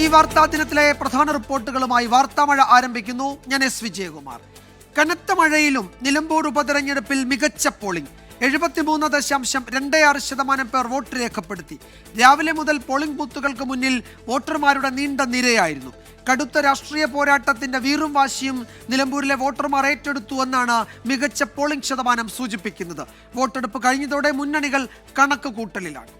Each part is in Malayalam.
ഈ വാർത്താ ദിനത്തിലെ പ്രധാന റിപ്പോർട്ടുകളുമായി വാർത്താമഴ ആരംഭിക്കുന്നു. ഞാൻ എസ് വിജയകുമാർ. കനത്ത മഴയിലും നിലമ്പൂർ ഉപതെരഞ്ഞെടുപ്പിൽ മികച്ച പോളിംഗ്. 73.26% പേർ വോട്ട് രേഖപ്പെടുത്തി. രാവിലെ മുതൽ പോളിംഗ് ബൂത്തുകൾക്ക് മുന്നിൽ വോട്ടർമാരുടെ നീണ്ട നിരയായിരുന്നു. കടുത്ത രാഷ്ട്രീയ പോരാട്ടത്തിന്റെ വീറും വാശിയും നിലമ്പൂരിലെ വോട്ടർമാർ ഏറ്റെടുത്തു എന്നാണ് മികച്ച പോളിംഗ് ശതമാനം സൂചിപ്പിക്കുന്നത്. വോട്ടെടുപ്പ് കഴിഞ്ഞതോടെ മുന്നണികൾ കണക്ക് കൂട്ടലിലാണ്.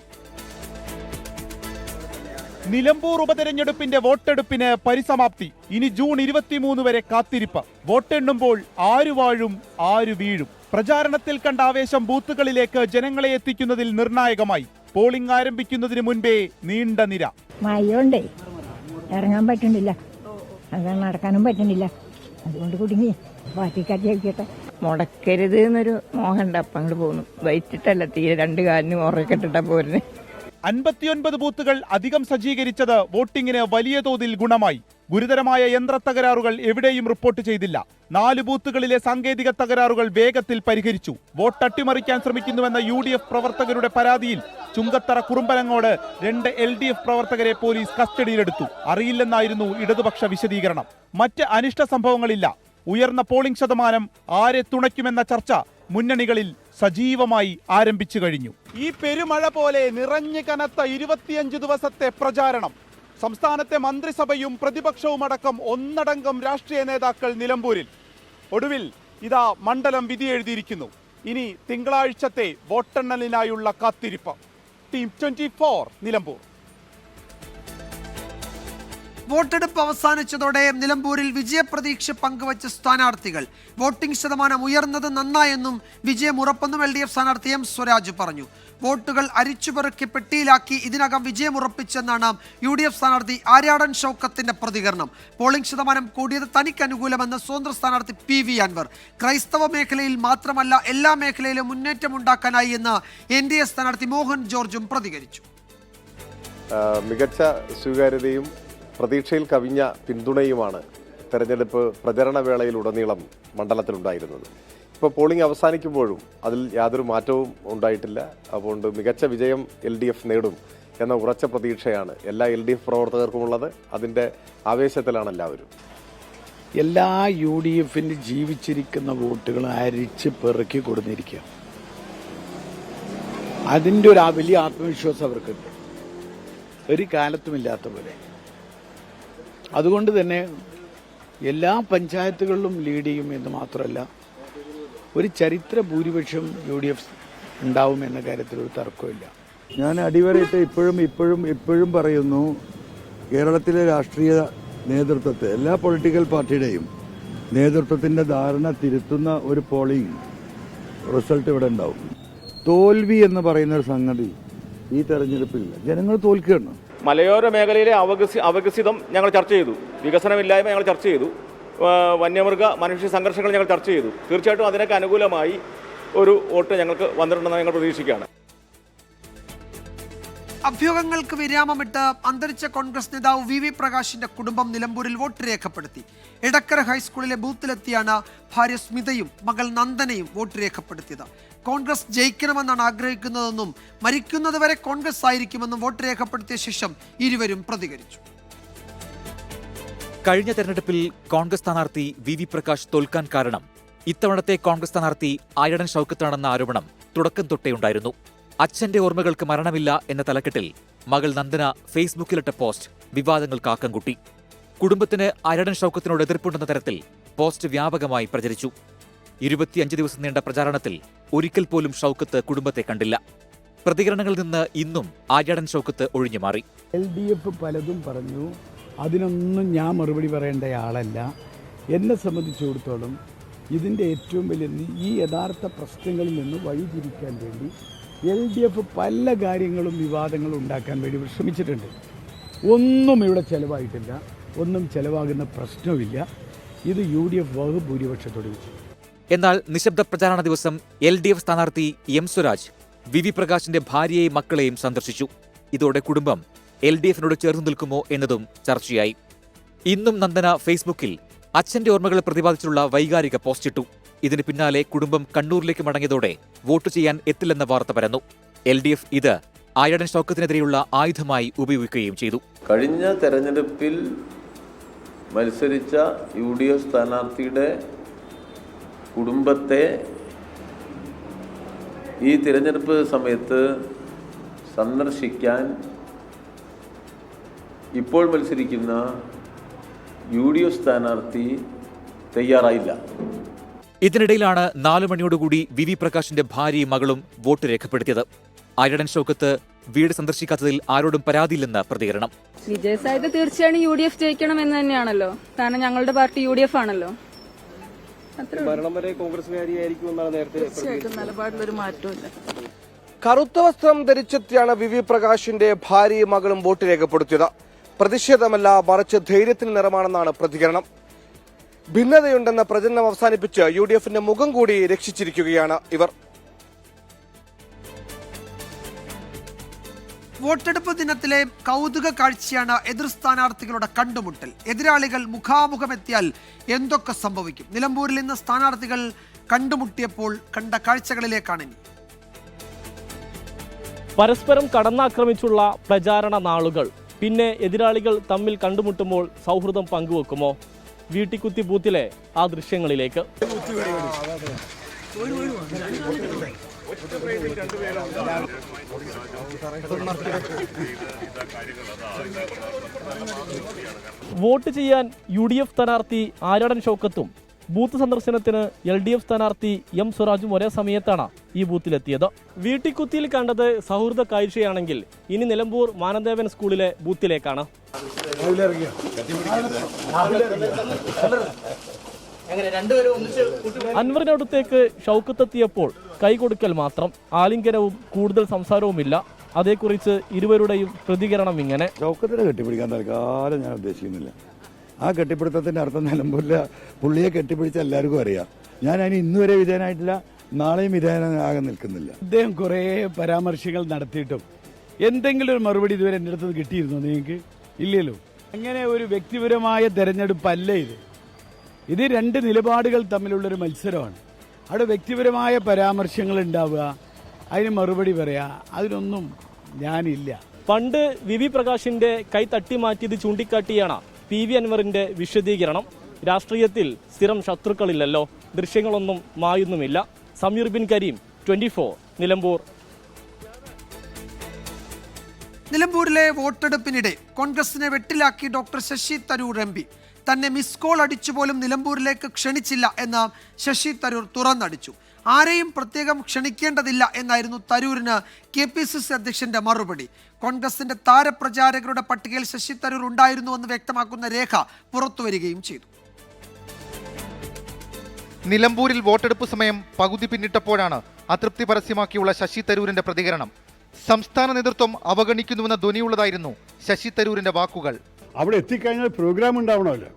നിലമ്പൂർ ഉപതെരഞ്ഞെടുപ്പിന്റെ വോട്ടെടുപ്പിന് പരിസമാപ്തി. ഇനി ജൂൺ 23 വരെ കാത്തിരിപ്പ്. വോട്ടെണ്ണുമ്പോൾ ആരു വാഴും ആരു വീഴും. പ്രചാരണത്തിൽ കണ്ട ആവേശം ബൂത്തുകളിലേക്ക് ജനങ്ങളെ എത്തിക്കുന്നതിൽ നിർണായകമായി. പോളിംഗ് ആരംഭിക്കുന്നതിന് മുൻപേ നീണ്ട നിര. മഴയുണ്ടേ, ഇറങ്ങാൻ പറ്റുന്നില്ല, അങ്ങനെ നടക്കാനും പറ്റുന്നില്ല. അതുകൊണ്ട് കുടുങ്ങി. പാർട്ടിക്കാർ ജയിക്കട്ടെ. മുടക്കരുത് എന്നൊരു മോഹമുണ്ട്. അപ്പം അങ്ങോട്ട് പോകുന്നു. വൈറ്റിട്ടല്ല, തീരെ 2 കാലിന് ഉറക്കിട്ടിട്ടാ പോരുന്നേ. 59 ബൂത്തുകൾ അധികം സജ്ജീകരിച്ചത് വോട്ടിംഗിന് വലിയ തോതിൽ ഗുണമായി. ഗുരുതരമായ യന്ത്ര തകരാറുകൾ എവിടെയും റിപ്പോർട്ട് ചെയ്തില്ല. 4 ബൂത്തുകളിലെ സാങ്കേതിക തകരാറുകൾ വേഗത്തിൽ പരിഹരിച്ചു. വോട്ട് അട്ടിമറിക്കാൻ ശ്രമിക്കുന്നുവെന്ന UDF പ്രവർത്തകരുടെ പരാതിയിൽ ചുങ്കത്തറ കുറുമ്പലങ്ങോട് 2 LDF പ്രവർത്തകരെ പോലീസ് കസ്റ്റഡിയിലെടുത്തു. അറിയില്ലെന്നായിരുന്നു ഇടതുപക്ഷ വിശദീകരണം. മറ്റ് അനിഷ്ട സംഭവങ്ങളില്ല. ഉയർന്ന പോളിംഗ് ശതമാനം ആരെ തുണയ്ക്കുമെന്ന ചർച്ച മുന്നണികളിൽ സജീവമായി ആരംഭിച്ചു കഴിഞ്ഞു. ഈ പെരുമഴ പോലെ നിറഞ്ഞു കനത്ത 25 ദിവസത്തെ പ്രചാരണം. സംസ്ഥാനത്തെ മന്ത്രിസഭയും പ്രതിപക്ഷവും അടക്കം ഒന്നടങ്കം രാഷ്ട്രീയ നേതാക്കൾ നിലമ്പൂരിൽ. ഒടുവിൽ ഇതാ മണ്ഡലം വിധി എഴുതിയിരിക്കുന്നു. ഇനി തിങ്കളാഴ്ചത്തെ വോട്ടെണ്ണലിനായുള്ള കാത്തിരിപ്പ്. ടീം 24 നിലമ്പൂർ. വോട്ടെടുപ്പ് അവസാനിച്ചതോടെ നിലമ്പൂരിൽ വിജയപ്രതീക്ഷ പങ്കുവച്ച സ്ഥാനാർത്ഥികൾ. വോട്ടിംഗ് ശതമാനം ഉയർന്നത് നന്നായെന്നും വിജയം ഉറപ്പെന്നും LDF സ്ഥാനാർത്ഥി M സ്വരാജ് പറഞ്ഞു. വോട്ടുകൾ അരിച്ചുപെറുക്കി പെട്ടിയിലാക്കി ഇതിനകം വിജയമുറപ്പിച്ചെന്നാണ് UDF സ്ഥാനാർത്ഥി ആര്യാടൻ ഷൗക്കത്തിന്റെ പ്രതികരണം. പോളിംഗ് ശതമാനം കൂടിയത് തനിക്ക് അനുകൂലമെന്ന് സ്വതന്ത്ര സ്ഥാനാർത്ഥി PV അൻവർ. ക്രൈസ്തവ മേഖലയിൽ മാത്രമല്ല എല്ലാ മേഖലയിലും മുന്നേറ്റമുണ്ടാക്കാനായി എന്ന് NDA സ്ഥാനാർത്ഥി മോഹൻ ജോർജും പ്രതികരിച്ചു. മികച്ച സ്വീകാര്യതയും പ്രതീക്ഷയിൽ കവിഞ്ഞ പിന്തുണയുമാണ് തെരഞ്ഞെടുപ്പ് പ്രചരണ വേളയിലുടനീളം മണ്ഡലത്തിലുണ്ടായിരുന്നത്. ഇപ്പോൾ പോളിംഗ് അവസാനിക്കുമ്പോഴും അതിൽ യാതൊരു മാറ്റവും ഉണ്ടായിട്ടില്ല. അതുകൊണ്ട് മികച്ച വിജയം LDF നേടും എന്ന ഉറച്ച പ്രതീക്ഷയാണ് എല്ലാ LDF പ്രവർത്തകർക്കുമുള്ളത്. അതിൻ്റെ ആവേശത്തിലാണ് എല്ലാവരും. എല്ലാ UDFന് ജീവിച്ചിരിക്കുന്ന വോട്ടുകൾ അരിച്ച് പെറുക്കി കൊടുത്തിരിക്കുക. അതിൻ്റെ ഒരു വലിയ ആത്മവിശ്വാസം അവർക്കുണ്ട്, ഒരു കാലത്തുമില്ലാത്ത പോലെ. അതുകൊണ്ട് തന്നെ എല്ലാ പഞ്ചായത്തുകളിലും ലീഡ് ചെയ്യും എന്ന് മാത്രമല്ല, ഒരു ചരിത്ര ഭൂരിപക്ഷം UDF ഉണ്ടാവും എന്ന കാര്യത്തിൽ ഒരു തർക്കമില്ല. ഞാൻ അടിവരയിട്ട് ഇപ്പോഴും പറയുന്നു, കേരളത്തിലെ രാഷ്ട്രീയ നേതൃത്വത്തെ, എല്ലാ പൊളിറ്റിക്കൽ പാർട്ടിയുടെയും നേതൃത്വത്തിന്റെ ധാരണ തിരുത്തുന്ന ഒരു പോളിംഗ് റിസൾട്ട് ഇവിടെ ഉണ്ടാവും. തോൽവി എന്ന് പറയുന്ന ഒരു സംഗതി ഈ തെരഞ്ഞെടുപ്പില്ല. ജനങ്ങൾ തോൽക്കുകയാണ്. മലയോര മേഖലയിലെ അവഗസിതം ഞങ്ങൾ ചർച്ച ചെയ്തു. വികസനമില്ലായ്മ ഞങ്ങൾ ചർച്ച ചെയ്തു. വന്യമൃഗ മനുഷ്യ സംഘർഷങ്ങൾ ഞങ്ങൾ ചർച്ച ചെയ്തു. തീർച്ചയായിട്ടും അതിനൊക്കെ അനുകൂലമായി ഒരു വോട്ട് ഞങ്ങൾക്ക് വന്നിട്ടുണ്ടെന്ന് ഞങ്ങൾ പ്രതീക്ഷിക്കുകയാണ്. അഭ്യൂഹങ്ങൾക്ക് വിരാമമിട്ട് അന്തരിച്ച കോൺഗ്രസ് നേതാവ് VV പ്രകാശിന്റെ കുടുംബം നിലമ്പൂരിൽ വോട്ട് രേഖപ്പെടുത്തി. എടക്കര ഹൈസ്കൂളിലെ ബൂത്തിലെത്തിയാണ് ഭാര്യ സ്മിതയും മകൾ നന്ദനയും വോട്ട് രേഖപ്പെടുത്തിയത്. കോൺഗ്രസ് ജയിക്കണമെന്നാണ് ആഗ്രഹിക്കുന്നതെന്നും മരിക്കുന്നതുവരെ കോൺഗ്രസ് ആയിരിക്കുമെന്നും വോട്ട് രേഖപ്പെടുത്തിയ ശേഷം ഇരുവരും പ്രതികരിച്ചു. കഴിഞ്ഞ തെരഞ്ഞെടുപ്പിൽ കോൺഗ്രസ് സ്ഥാനാർത്ഥി VV പ്രകാശ് തോൽക്കാൻ കാരണം ഇത്തവണത്തെ കോൺഗ്രസ് സ്ഥാനാർത്ഥി ആര്യാടൻ ഷൗക്കത്താണെന്ന ആരോപണം തുടക്കം തൊട്ടേ ഉണ്ടായിരുന്നു. അച്ഛന്റെ ഓർമ്മകൾക്ക് മരണമില്ല എന്ന തലക്കെട്ടിൽ മകൾ നന്ദന ഫേസ്ബുക്കിലിട്ട പോസ്റ്റ് വിവാദങ്ങൾക്ക് ആക്കം കൂട്ടി. കുടുംബത്തിന് ആര്യാടൻ ഷൗക്കത്തിനോട് എതിർപ്പുണ്ടെന്ന തരത്തിൽ പോസ്റ്റ് വ്യാപകമായി പ്രചരിച്ചു. 25 ദിവസം നീണ്ട പ്രചാരണത്തിൽ ഒരിക്കൽ പോലും ഷൗക്കത്ത് കുടുംബത്തെ കണ്ടില്ല. പ്രതികരണങ്ങളിൽ നിന്ന് ഇന്നും ആര്യാടൻ ഷൗക്കത്ത് ഒഴിഞ്ഞുമാറി. LDF പലതും പറഞ്ഞു, അതിനൊന്നും ഞാൻ മറുപടി പറയേണ്ട ആളല്ല. എന്നെ സംബന്ധിച്ചിടത്തോളം ഇതിൻ്റെ ഏറ്റവും വലിയ ഈ യഥാർത്ഥ പ്രശ്നങ്ങളിൽ നിന്ന് വഴിതിരിക്കാൻ വേണ്ടി LDF പല കാര്യങ്ങളും വിവാദങ്ങളും ഉണ്ടാക്കാൻ വേണ്ടി ശ്രമിച്ചിട്ടുണ്ട്. ഒന്നും ഇവിടെ ചെലവായിട്ടില്ല, ഒന്നും ചെലവാകുന്ന പ്രശ്നമില്ല. ഇത് UDF ബഹുഭൂരിപക്ഷത്തോടെ വെച്ചു. എന്നാൽ നിശബ്ദ പ്രചാരണ ദിവസം LDF സ്ഥാനാർത്ഥി M സ്വരാജ് VV പ്രകാശിന്റെ ഭാര്യയെയും മക്കളെയും സന്ദർശിച്ചു. ഇതോടെ കുടുംബം LDFനോട് ചേർന്നു നിൽക്കുമോ എന്നതും ചർച്ചയായി. ഇന്നും നന്ദന ഫേസ്ബുക്കിൽ അച്ഛന്റെ ഓർമ്മകളെ പ്രതിപാദിച്ചുള്ള വൈകാരിക പോസ്റ്റിട്ടു. ഇതിന് പിന്നാലെ കുടുംബം കണ്ണൂരിലേക്ക് മടങ്ങിയതോടെ വോട്ട് ചെയ്യാൻ എത്തില്ലെന്ന വാർത്ത പരന്നു. LDF ഇത് ആര്യടൻ ഷൗക്കത്തിനെതിരെയുള്ള ആയുധമായി ഉപയോഗിക്കുകയും ചെയ്തു. കഴിഞ്ഞ തെരഞ്ഞെടുപ്പിൽ മത്സരിച്ച UDF സ്ഥാനാർത്ഥിയുടെ കുടുംബത്തെ ഈ തിരഞ്ഞെടുപ്പ് സമയത്ത് സന്ദർശിക്കാൻ ഇപ്പോൾ മത്സരിക്കുന്ന UDF സ്ഥാനാർത്ഥി തയ്യാറായില്ല. ഇതിനിടയിലാണ് 4 മണിയോടുകൂടി VV പ്രകാശിന്റെ ഭാര്യയും മകളും വോട്ട് രേഖപ്പെടുത്തിയത്. ആര്യടൻ ഷൗക്കത്ത് വീട് സന്ദർശിക്കാത്തതിൽ ആരോടും പരാതിയില്ലെന്ന് പ്രതികരണം. വിജയസാധ്യത തീർച്ചയായും UDF ജയിക്കണം എന്ന് തന്നെയാണല്ലോ. കാരണം ഞങ്ങളുടെ പാർട്ടി UDF ആണല്ലോ. ഭരണം വരെ കോൺഗ്രസ്സുകാരിയായിരിക്കും എന്നാണ് നേരത്തെ. തീർച്ചയായിട്ടും നിലപാടിലൊരു മാറ്റമില്ല. കറുത്ത വസ്ത്രം ധരിച്ചെത്തിയാണ് VV പ്രകാശിന്റെ ഭാര്യയും മകളും വോട്ട് രേഖപ്പെടുത്തിയത്. പ്രതിഷേധമല്ല, മറിച്ച് ധൈര്യത്തിന് നിറമാണെന്നാണ് പ്രതികരണം. ഭിന്നതയുണ്ടെന്ന പ്രചരണം അവസാനിപ്പിച്ച് UDFന്റെ മുഖം കൂടി രക്ഷിച്ചിരിക്കുകയാണ് ഇവർ. വോട്ടെടുപ്പ് ദിനത്തിലെ കൗതുക കാഴ്ചയാണ് എതിർ സ്ഥാനാർത്ഥികളുടെ കണ്ടുമുട്ടൽ. എതിരാളികൾ മുഖാമുഖമെത്തിയാൽ എന്തൊക്കെ സംഭവിക്കും? നിലമ്പൂരിൽ ഇന്ന് സ്ഥാനാർത്ഥികൾ കണ്ടുമുട്ടിയപ്പോൾ കണ്ട കാഴ്ചകളിലേക്കാണ് ഇനി. പരസ്പരം കടന്നാക്രമിച്ചുള്ള പ്രചാരണ നാളുകൾ, പിന്നെ എതിരാളികൾ തമ്മിൽ കണ്ടുമുട്ടുമ്പോൾ സൗഹൃദം പങ്കുവെക്കുമോ? വീട്ടിക്കുത്തി ബൂത്തിലെ ആ ദൃശ്യങ്ങളിലേക്ക്. വോട്ട് ചെയ്യാൻ UDF സ്ഥാനാർത്ഥി ആര്യടൻ ഷൗക്കത്തും ബൂത്ത് സന്ദർശനത്തിന് LDF സ്ഥാനാർത്ഥി M സ്വരാജും ഒരേ സമയത്താണ് ഈ ബൂത്തിലെത്തിയത്. വീട്ടിക്കുത്തിയിൽ കണ്ടത് സൗഹൃദ കാഴ്ചയാണെങ്കിൽ ഇനി നിലമ്പൂർ മാനന്ദേവൻ സ്കൂളിലെ ബൂത്തിലേക്കാണ്. അൻവറിനടുത്തേക്ക് ഷൗക്കത്തെത്തിയപ്പോൾ കൈകൊടുക്കൽ മാത്രം, ആലിംഗനവും കൂടുതൽ സംസാരവുമില്ല. അതേക്കുറിച്ച് ഇരുവരുടെയും പ്രതികരണം ഇങ്ങനെ. ഷൗക്കത്തിനെ കെട്ടിപ്പിടിക്കാൻ തൽക്കാലം ഞാൻ ഉദ്ദേശിക്കുന്നില്ല. ആ കെട്ടിപ്പിടുത്തത്തിന്റെ അർത്ഥം നിലമ്പൂരിലെ പുള്ളിയെ കെട്ടിപ്പിടിച്ച എല്ലാവർക്കും അറിയാം. ഞാൻ അതിന് ഇന്നുവരെ വിധേയനായിട്ടില്ല, നാളെയും വിധേയനാകാൻ നിൽക്കുന്നില്ല. അദ്ദേഹം കുറേ പരാമർശങ്ങൾ നടത്തിയിട്ടും എന്തെങ്കിലും ഒരു മറുപടി ഇതുവരെ എൻ്റെ അടുത്ത് കിട്ടിയിരുന്നോ നിങ്ങൾക്ക്? ഇല്ലല്ലോ. അങ്ങനെ ഒരു വ്യക്തിപരമായ തെരഞ്ഞെടുപ്പല്ല ഇത്. ഇത് രണ്ട് നിലപാടുകൾ തമ്മിലുള്ളൊരു മത്സരമാണ്. അവിടെ വ്യക്തിപരമായ പരാമർശങ്ങൾ ഉണ്ടാവുക, അതിന് മറുപടി പറയാ, അതിനൊന്നും ഞാനില്ല. പണ്ട് VV പ്രകാശിന്റെ കൈ തട്ടിമാറ്റിയത് ചൂണ്ടിക്കാട്ടിയാണ് PV അൻവറിന്റെ വിശദീകരണം. രാഷ്ട്രീയത്തിൽ സ്ഥിരം ശത്രുക്കളില്ലല്ലോ, ദൃശ്യങ്ങളൊന്നും മായുന്നുമില്ല. സമീർ ബിൻ കരീം, 24, നിലമ്പൂർ. നിലമ്പൂരിലെ വോട്ടെടുപ്പിനിടെ കോൺഗ്രസിനെ വെട്ടിലാക്കി ഡോക്ടർ ശശി തരൂർ MP. തന്നെ മിസ് കോൾ അടിച്ചുപോലും നിലമ്പൂരിലേക്ക് ക്ഷണിച്ചില്ല എന്ന് ശശി തരൂർ തുറന്നടിച്ചു. ആരെയും പ്രത്യേകം ക്ഷണിക്കേണ്ടതില്ല എന്നായിരുന്നു തരൂരിന് KPCC അധ്യക്ഷന്റെ മറുപടി. കോൺഗ്രസിന്റെ താരപ്രചാരകരുടെ പട്ടികയിൽ ശശി തരൂർ ഉണ്ടായിരുന്നുവെന്ന് വ്യക്തമാക്കുന്ന രേഖ പുറത്തുവരികയും ചെയ്തു. നിലമ്പൂരിൽ വോട്ടെടുപ്പ് സമയം പകുതി പിന്നിട്ടപ്പോഴാണ് അതൃപ്തി പരസ്യമാക്കിയുള്ള ശശി തരൂരിന്റെ പ്രതികരണം. സംസ്ഥാന നേതൃത്വം അവഗണിക്കുന്നുവെന്ന ധ്വനിയുള്ളതായിരുന്നു ശശി തരൂരിന്റെ വാക്കുകൾ. അവിടെ എത്തിക്കഴിഞ്ഞാൽ പ്രോഗ്രാം ഉണ്ടാവണമല്ലോ.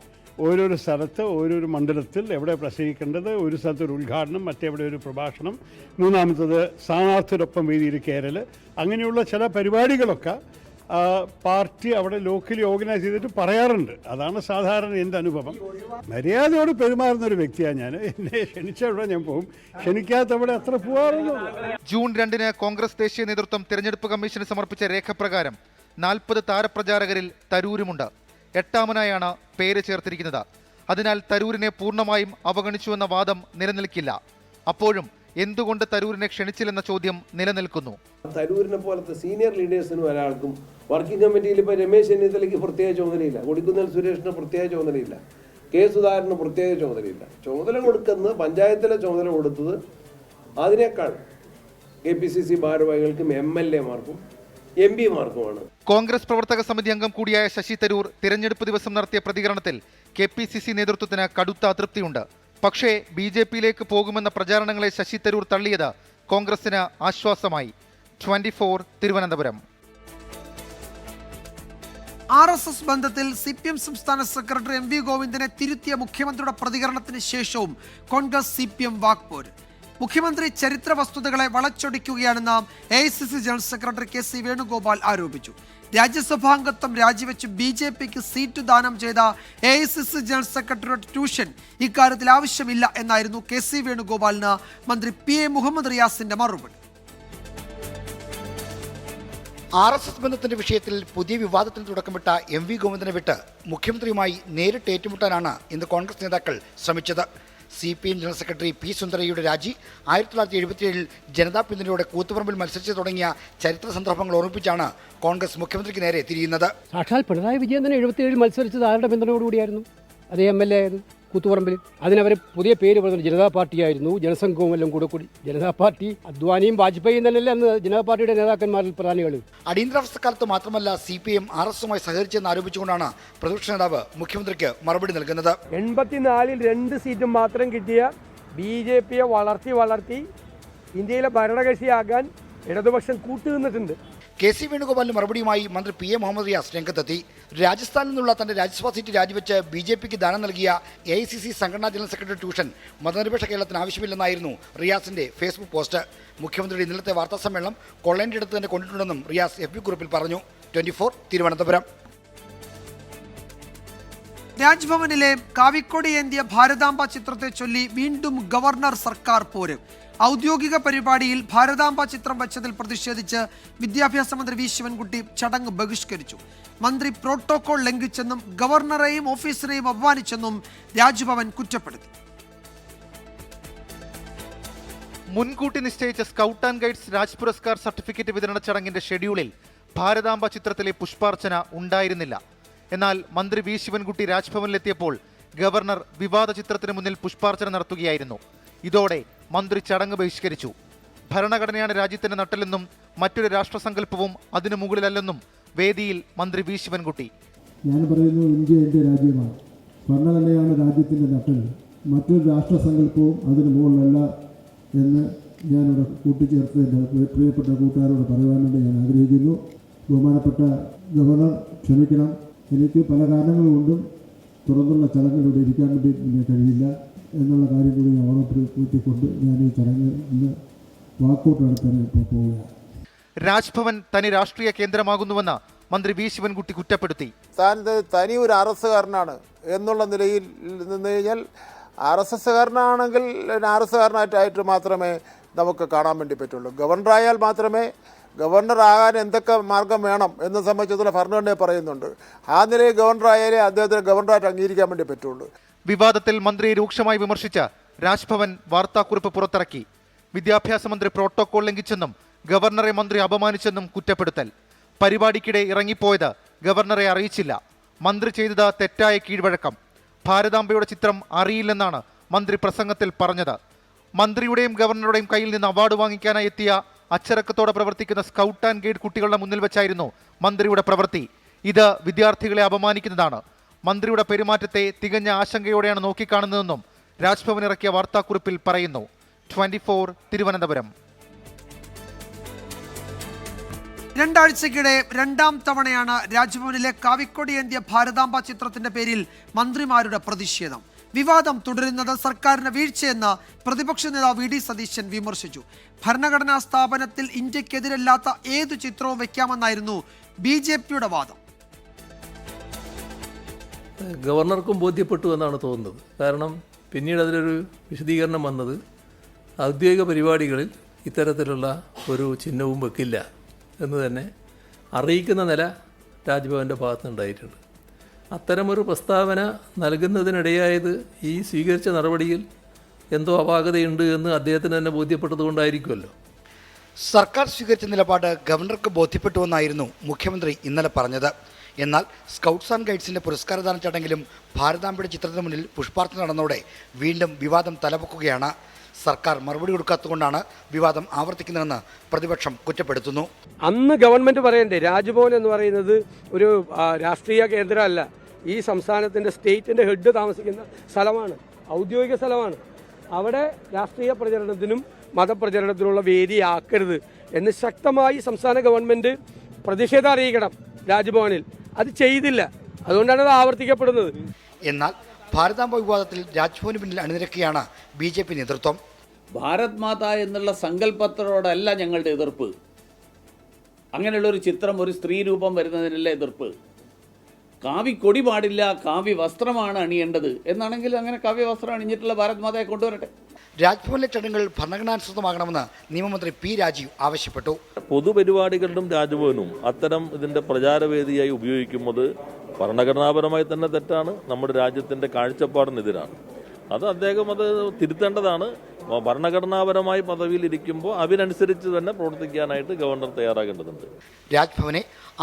ഓരോരോ സ്ഥലത്ത് ഓരോരോ മണ്ഡലത്തിൽ എവിടെ പ്രസംഗിക്കേണ്ടത്, ഒരു സ്ഥലത്ത് ഒരു ഉദ്ഘാടനം, മറ്റെവിടെ ഒരു പ്രഭാഷണം, മൂന്നാമത്തത് സ്ഥാനാർത്ഥിയോടൊപ്പം വേദിയിൽ കയറൽ, അങ്ങനെയുള്ള ചില പരിപാടികളൊക്കെ പാർട്ടി അവിടെ ലോക്കലി ഓർഗനൈസ് ചെയ്തിട്ട് പറയാറുണ്ട്. അതാണ് സാധാരണ എൻ്റെ അനുഭവം. മര്യാദയോട് പെരുമാറുന്ന ഒരു വ്യക്തിയാണ് ഞാൻ. എന്നെ ക്ഷണിച്ചവിടെ ഞാൻ പോകും, ക്ഷണിക്കാത്തവിടെ അത്ര പോകാറുള്ളൂ. ജൂൺ 2 കോൺഗ്രസ് ദേശീയ നേതൃത്വം തെരഞ്ഞെടുപ്പ് കമ്മീഷന് സമർപ്പിച്ച രേഖ പ്രകാരം 40 താരപ്രചാരകരിൽ തരൂരുമുണ്ട്. 8ാമനായാണ് പേര് ചേർത്തിരിക്കുന്നത്. അതിനാൽ തരൂരിനെ പൂർണ്ണമായും അവഗണിച്ചുവെന്ന വാദം നിലനിൽക്കില്ല. അപ്പോഴും എന്തുകൊണ്ട് തരൂരിനെ ക്ഷണിച്ചില്ലെന്ന ചോദ്യം നിലനിൽക്കുന്നു. തരൂരിനെ പോലത്തെ സീനിയർ ലീഡേഴ്സിനും ഒരാൾക്കും വർക്കിംഗ് കമ്മിറ്റിയിൽ ഇപ്പോൾ രമേശ് ചെന്നിത്തലയ്ക്ക് പ്രത്യേക ചുമതലയില്ല, കൊടിക്കുന്നിൽ സുരേഷിന് പ്രത്യേക ചുമതലയില്ല, കെ സുധാകരന് പ്രത്യേക ചുമതലയില്ല. ചുമതല കൊടുക്കുന്നത് പഞ്ചായത്തിലെ ചുമതല കൊടുത്തത് അതിനേക്കാൾ KPCC ഭാരവാഹികൾക്കും MLA-മാർക്കും MP-മാർക്കുമാണ്. കോൺഗ്രസ് പ്രവർത്തക സമിതി അംഗം കൂടിയായ ശശി തരൂർ തിരഞ്ഞെടുപ്പ് ദിവസം നടത്തിയ പ്രതികരണത്തിൽ KPCC നേതൃത്വത്തിന് കടുത്ത അതൃപ്തിയുണ്ട്. പക്ഷേ BJP-യിലേക്ക് പോകുമെന്ന പ്രചാരണങ്ങളെ ശശി തരൂർ തള്ളിയത് കോൺഗ്രസിന് ആശ്വാസമായി. 24, തിരുവനന്തപുരം. RSS ബന്ധത്തിൽ CPM സംസ്ഥാന സെക്രട്ടറി MV ഗോവിന്ദനെ തിരുത്തിയ മുഖ്യമന്ത്രിയുടെ പ്രതികരണത്തിന് ശേഷവും കോൺഗ്രസ് CPM വാക്പോര്. മുഖ്യമന്ത്രി ചരിത്ര വസ്തുതകളെ വളച്ചൊടിക്കുകയാണെന്ന് AICC general secretary KC Venugopal ആരോപിച്ചു. രാജ്യസഭാംഗത്വം രാജിവെച്ച് BJPക്ക് സീറ്റ് ദാനം ചെയ്ത AICC ജനറൽ സെക്രട്ടറിയുടെ ട്യൂഷൻ ഇക്കാര്യത്തിൽ ആവശ്യമില്ല എന്നായിരുന്നു KC വേണുഗോപാലിന് മന്ത്രി PA മുഹമ്മദ് റിയാസിന്റെ മറുപടി. RSS ബന്ധത്തിന്റെ വിഷയത്തിൽ പുതിയ വിവാദത്തിന് തുടക്കമിട്ട MV ഗോവിന്ദനെ വിട്ട് മുഖ്യമന്ത്രിയുമായി നേരിട്ട് ഏറ്റുമുട്ടാനാണ് ഇന്ന് കോൺഗ്രസ് നേതാക്കൾ ശ്രമിച്ചത്. CPM general secretary P. സുന്ദരയ്യയുടെ രാജി 1977 ജനതാ പിന്തുണയോടെ കൂത്തുപറമ്പിൽ മത്സരിച്ചു തുടങ്ങിയ ചരിത്ര സന്ദർഭങ്ങൾ ഓർമ്മിപ്പിച്ചാണ് കോൺഗ്രസ് മുഖ്യമന്ത്രിക്ക് നേരെ തിരിയുന്നത്. സാക്ഷാൽ പിണറായി വിജയൻ തന്നെ 77 മത്സരിച്ചത് ആരുടെ പിന്തുണയോടുകൂടിയായിരുന്നു? അതേ MLA ആയിരുന്നു കൂത്തുപറമ്പിൽ. അതിനവർ പുതിയ പേര് പറഞ്ഞത് ജനതാ പാർട്ടിയായിരുന്നു. ജനസംഘവും എല്ലാം കൂടി ജനതാ പാർട്ടി. അദ്വാനിയും വാജ്പേയിയും തന്നെയല്ലേ അന്ന് ജനതാ പാർട്ടിയുടെ നേതാക്കന്മാരിൽ പ്രധാനികൾ. അടിയന്തരാവസ്ഥക്കാലത്ത് മാത്രമല്ല CPM RSSുമായി സഹകരിച്ചെന്ന് ആരോപിച്ചുകൊണ്ടാണ് പ്രതിപക്ഷ നേതാവ് മുഖ്യമന്ത്രിക്ക് മറുപടി നൽകുന്നത്. 84-ൽ 2 സീറ്റും മാത്രം കിട്ടിയ BJPയെ വളർത്തി ഇന്ത്യയിലെ ഭരണകക്ഷിയാകാൻ ഇടതുപക്ഷം കൂട്ടുനിന്നിട്ടുണ്ട്. KC വേണുഗോപാലിന് മറുപടിയുമായി മന്ത്രി PA മുഹമ്മദ് റിയാസ് രംഗത്തെത്തി. രാജസ്ഥാനിൽ നിന്നുള്ള തന്റെ രാജ്യസഭാ സീറ്റ് രാജിവെച്ച് BJPക്ക് ദാനം നൽകിയ AICC സംഘടനാ ജനറൽ സെക്രട്ടറി ട്യൂഷൻ മതനിരപേക്ഷ കേരളത്തിന് ആവശ്യമില്ലെന്നായിരുന്നു റിയാസിന്റെ ഫേസ്ബുക്ക് പോസ്റ്റ്. മുഖ്യമന്ത്രിയുടെ ഇന്നലത്തെ വാർത്താ സമ്മേളനം കൊള്ളേന്റെ അടുത്ത് തന്നെ കൊണ്ടിട്ടുണ്ടെന്നും റിയാസ് FB കുറിപ്പിൽ പറഞ്ഞു. 24 തിരുവനന്തപുരം. രാജ്ഭവനിലെ കാവിക്കൊടി ഏന്തിയ ഭാരതാംബ ചിത്രത്തെ ചൊല്ലി വീണ്ടും ഗവർണർ സർക്കാർ പോര്. ഔദ്യോഗിക പരിപാടിയിൽ ഭാരതാംബ ചിത്രം വച്ചതിൽ പ്രതിഷേധിച്ച് വിദ്യാഭ്യാസ മന്ത്രി വി ശിവൻകുട്ടി ചടങ്ങ് ബഹിഷ്കരിച്ചു. മന്ത്രി പ്രോട്ടോകോൾ ലംഘിച്ചെന്നും ഗവർണറെയും ഓഫീസറെയും അപമാനിച്ചെന്നും രാജ്ഭവൻ കുറ്റപ്പെടുത്തി. മുൻകൂട്ടി നിശ്ചയിച്ച scout and guides Raj Puraskar certificate വിതരണ ചടങ്ങിന്റെ ഷെഡ്യൂളിൽ ഭാരതാംബ ചിത്രത്തിലെ പുഷ്പാർച്ചന ഉണ്ടായിരുന്നില്ല. എന്നാൽ മന്ത്രി വി ശിവൻകുട്ടി രാജ്ഭവനിലെത്തിയപ്പോൾ ഗവർണർ വിവാദ ചിത്രത്തിന് മുന്നിൽ പുഷ്പാർച്ചന നടത്തുകയായിരുന്നു. ഇതോടെ മന്ത്രി ചടങ്ങ് ബഹിഷ്കരിച്ചു. ഭരണഘടനയാണ് രാജ്യത്തിന്റെ നട്ടെല്ലെന്നും മറ്റൊരു രാഷ്ട്രസങ്കല്പവും അതിനു മുകളിലല്ലെന്നും വേദിയിൽ മന്ത്രി വി ശിവൻകുട്ടി. ഞാൻ പറയുന്നു, ഇന്ത്യ എൻ്റെ രാജ്യമാണ്, ഭരണഘടനയാണ് രാജ്യത്തിൻ്റെ നട്ടെൽ, മറ്റൊരു രാഷ്ട്രസങ്കല്പവും അതിന് മുകളിലല്ല എന്ന് ഞാനിവിടെ കൂട്ടിച്ചേർത്ത് എൻ്റെ പ്രിയപ്പെട്ട കൂട്ടുകാരോട് പറയുവാൻ വേണ്ടി ഞാൻ ആഗ്രഹിക്കുന്നു. ബഹുമാനപ്പെട്ട ഗവർണർ ക്ഷമിക്കണം, എനിക്ക് പല കാരണങ്ങൾ കൊണ്ടും തുറന്നുള്ള ചടങ്ങിലൂടെ ഇരിക്കാൻ വേണ്ടി കഴിയില്ല എന്നുള്ള കാര്യം കൂടി ഞാൻ ഓർമ്മപ്പെടുത്തിക്കൊണ്ട് ഞാൻ ഈ ചടങ്ങ് ഇന്ന് വാക്കൗട്ട് നടത്താൻ പോവുകയാണ്. രാജ്ഭവൻ തനി രാഷ്ട്രീയ കേന്ദ്രമാകുന്നുവെന്ന് മന്ത്രി വി ശിവൻകുട്ടി കുറ്റപ്പെടുത്തി. താൻ തനി ഒരു RSSകാരനാണ് എന്നുള്ള നിലയിൽ നിന്ന് കഴിഞ്ഞാൽ RSSകാരനാണെങ്കിൽ RSSകാരനായിട്ട് മാത്രമേ നമുക്ക് കാണാൻ വേണ്ടി പറ്റുള്ളൂ. ഗവർണറായാൽ മാത്രമേ ഗവർണറാകാൻ എന്തൊക്കെ മാർഗം വേണം എന്ന് സംബന്ധിച്ചുള്ള ഭരണഘടനയെ പറയുന്നുണ്ട്. ആ നിലയിൽ ഗവർണറായാലേ അദ്ദേഹത്തിന് ഗവർണറായിട്ട് അംഗീകരിക്കാൻ വേണ്ടി പറ്റുള്ളൂ. വിവാദത്തിൽ മന്ത്രിയെ രൂക്ഷമായി വിമർശിച്ച് രാജ്ഭവൻ വാർത്താക്കുറിപ്പ് പുറത്തിറക്കി. വിദ്യാഭ്യാസ മന്ത്രി പ്രോട്ടോകോൾ ലംഘിച്ചെന്നും ഗവർണറെ മന്ത്രി അപമാനിച്ചെന്നും കുറ്റപ്പെടുത്തൽ. പരിപാടിക്കിടെ ഇറങ്ങിപ്പോയത് ഗവർണറെ അറിയിച്ചില്ല. മന്ത്രി ചെയ്തത് തെറ്റായ കീഴ്വഴക്കം. ഭാരതാംബയുടെ ചിത്രം അറിയില്ലെന്നാണ് മന്ത്രി പ്രസംഗത്തിൽ പറഞ്ഞത്. മന്ത്രിയുടെയും ഗവർണറുടെയും കയ്യിൽ നിന്ന് അവാർഡ് വാങ്ങിക്കാനായി എത്തിയ അച്ചടക്കത്തോടെ പ്രവർത്തിക്കുന്ന സ്കൗട്ട് ആൻഡ് ഗൈഡ് കുട്ടികളുടെ മുന്നിൽ വെച്ചായിരുന്നു മന്ത്രിയുടെ പ്രവൃത്തി. ഇത് വിദ്യാർത്ഥികളെ അപമാനിക്കുന്നതാണ്. മന്ത്രിയുടെ പെരുമാറ്റത്തെ തികഞ്ഞ ആശങ്കയോടെയാണ് നോക്കിക്കാണുന്നതെന്നും രാജ്ഭവൻ ഇറക്കിയ വാർത്താക്കുറിപ്പിൽ പറയുന്നു. 24 തിരുവനന്തപുരം. രണ്ടാഴ്ചക്കിടെ രണ്ടാം തവണയാണ് രാജ്ഭവനിലെ കാവിക്കൊടി ഏന്തിയ ഭാരതാംബ ചിത്രത്തിന്റെ പേരിൽ മന്ത്രിമാരുടെ പ്രതിഷേധം. വിവാദം തുടരുന്നത് സർക്കാരിന് വീഴ്ചയെന്ന് പ്രതിപക്ഷ നേതാവ് വി ഡി സതീശൻ വിമർശിച്ചു. ഭരണഘടനാ സ്ഥാപനത്തിൽ ഇന്ത്യക്കെതിരല്ലാത്ത ഏതു ചിത്രവും വയ്ക്കാമെന്നായിരുന്നു BJPയുടെ വാദം. ഗവർണർക്കും ബോധ്യപ്പെട്ടു എന്നാണ് തോന്നുന്നത്. കാരണം പിന്നീട് അതിലൊരു വിശദീകരണം വന്നത് ഔദ്യോഗിക പരിപാടികളിൽ ഇത്തരത്തിലുള്ള ഒരു ചിഹ്നവും വെക്കില്ല എന്ന് തന്നെ അറിയിക്കുന്ന നില രാജ്ഭവൻ്റെ ഭാഗത്തുനിന്നുണ്ടായിട്ടുണ്ട്. അത്തരമൊരു പ്രസ്താവന നൽകുന്നതിനിടയായത് ഈ സ്വീകരിച്ച നടപടിയിൽ എന്തോ അപാകതയുണ്ട് എന്ന് അദ്ദേഹത്തിന് തന്നെ ബോധ്യപ്പെട്ടതുകൊണ്ടായിരിക്കുമല്ലോ. സർക്കാർ സ്വീകരിച്ച നിലപാട് ഗവർണർക്ക് ബോധ്യപ്പെട്ടുവെന്നായിരുന്നു മുഖ്യമന്ത്രി ഇന്നലെ പറഞ്ഞത്. എന്നാൽ സ്കൗട്ട്സ് ആൻഡ് ഗൈഡ്സിന്റെ പുരസ്കാരദാന ചടങ്ങിലും ഭാരതാംബയുടെ ചിത്രത്തിന് മുന്നിൽ പുഷ്പാർച്ചന നടന്നതോടെ വീണ്ടും വിവാദം തലപൊക്കുകയാണ്. സർക്കാർ മറുപടി കൊടുക്കാത്തതുകൊണ്ടാണ് വിവാദം ആവർത്തിക്കുന്നതെന്ന് പ്രതിപക്ഷം കുറ്റപ്പെടുത്തുന്നു. അന്ന് ഗവൺമെന്റ് പറയണ്ടേ, രാജ്ഭവൻ എന്ന് പറയുന്നത് ഒരു രാഷ്ട്രീയ കേന്ദ്രമല്ല, ഈ സംസ്ഥാനത്തിന്റെ സ്റ്റേറ്റിന്റെ ഹെഡ് താമസിക്കുന്ന സ്ഥലമാണ്, ഔദ്യോഗിക സ്ഥലമാണ്. അവിടെ രാഷ്ട്രീയ പ്രചരണത്തിനും മതപ്രചരണത്തിനുള്ള വേദിയാക്കരുത് എന്ന് ശക്തമായി സംസ്ഥാന ഗവൺമെന്റ് പ്രതിഷേധം അറിയിക്കണം രാജ്ഭവനിൽ. അത് ചെയ്തില്ല, അതുകൊണ്ടാണ് അത് ആവർത്തിക്കപ്പെടുന്നത്. എന്നാൽ ഭാരതാംബ വിവാദത്തിൽ രാജ്ഭവന് പിന്നിൽ അണിനിരക്കുകയാണ് BJP നേതൃത്വം. ഭാരത് മാത എന്നുള്ള സങ്കല്പത്തോടല്ല ഞങ്ങളുടെ എതിർപ്പ്. അങ്ങനെയുള്ളൊരു ചിത്രം, ഒരു സ്ത്രീ രൂപം വരുന്നതിനല്ല എതിർപ്പ്. കാവിക്കൊടി പാടില്ല, കാവ്യ വസ്ത്രമാണ് അണിയേണ്ടത് എന്നാണെങ്കിൽ അങ്ങനെ കാവ്യ വസ്ത്രം അണിഞ്ഞിട്ടുള്ള ഭാരത് മാതയെ കൊണ്ടുവരട്ടെ. രാജ്ഭവനിലെ ചടങ്ങുകൾ ഭരണഘടനാനുസൃതമാകണമെന്ന് നിയമമന്ത്രി പി രാജീവ് ആവശ്യപ്പെട്ടു. പൊതുപരിപാടികളിലും രാജ്ഭവനും അത്തരം ഇതിൻ്റെ പ്രചാരവേദിയായി ഉപയോഗിക്കുന്നത് ഭരണഘടനാപരമായി തന്നെ തെറ്റാണ്, നമ്മുടെ രാജ്യത്തിൻ്റെ കാഴ്ചപ്പാടിനെതിരാണ്. അത് അദ്ദേഹം അത് തിരുത്തേണ്ടതാണ്. ഭരണഘടനാപരമായി പദവിയിൽ ഇരിക്കുമ്പോൾ അതിനനുസരിച്ച് തന്നെ പ്രവർത്തിക്കാനായിട്ട് ഗവർണർ തയ്യാറാകേണ്ടതുണ്ട്. രാജ്ഭവനെ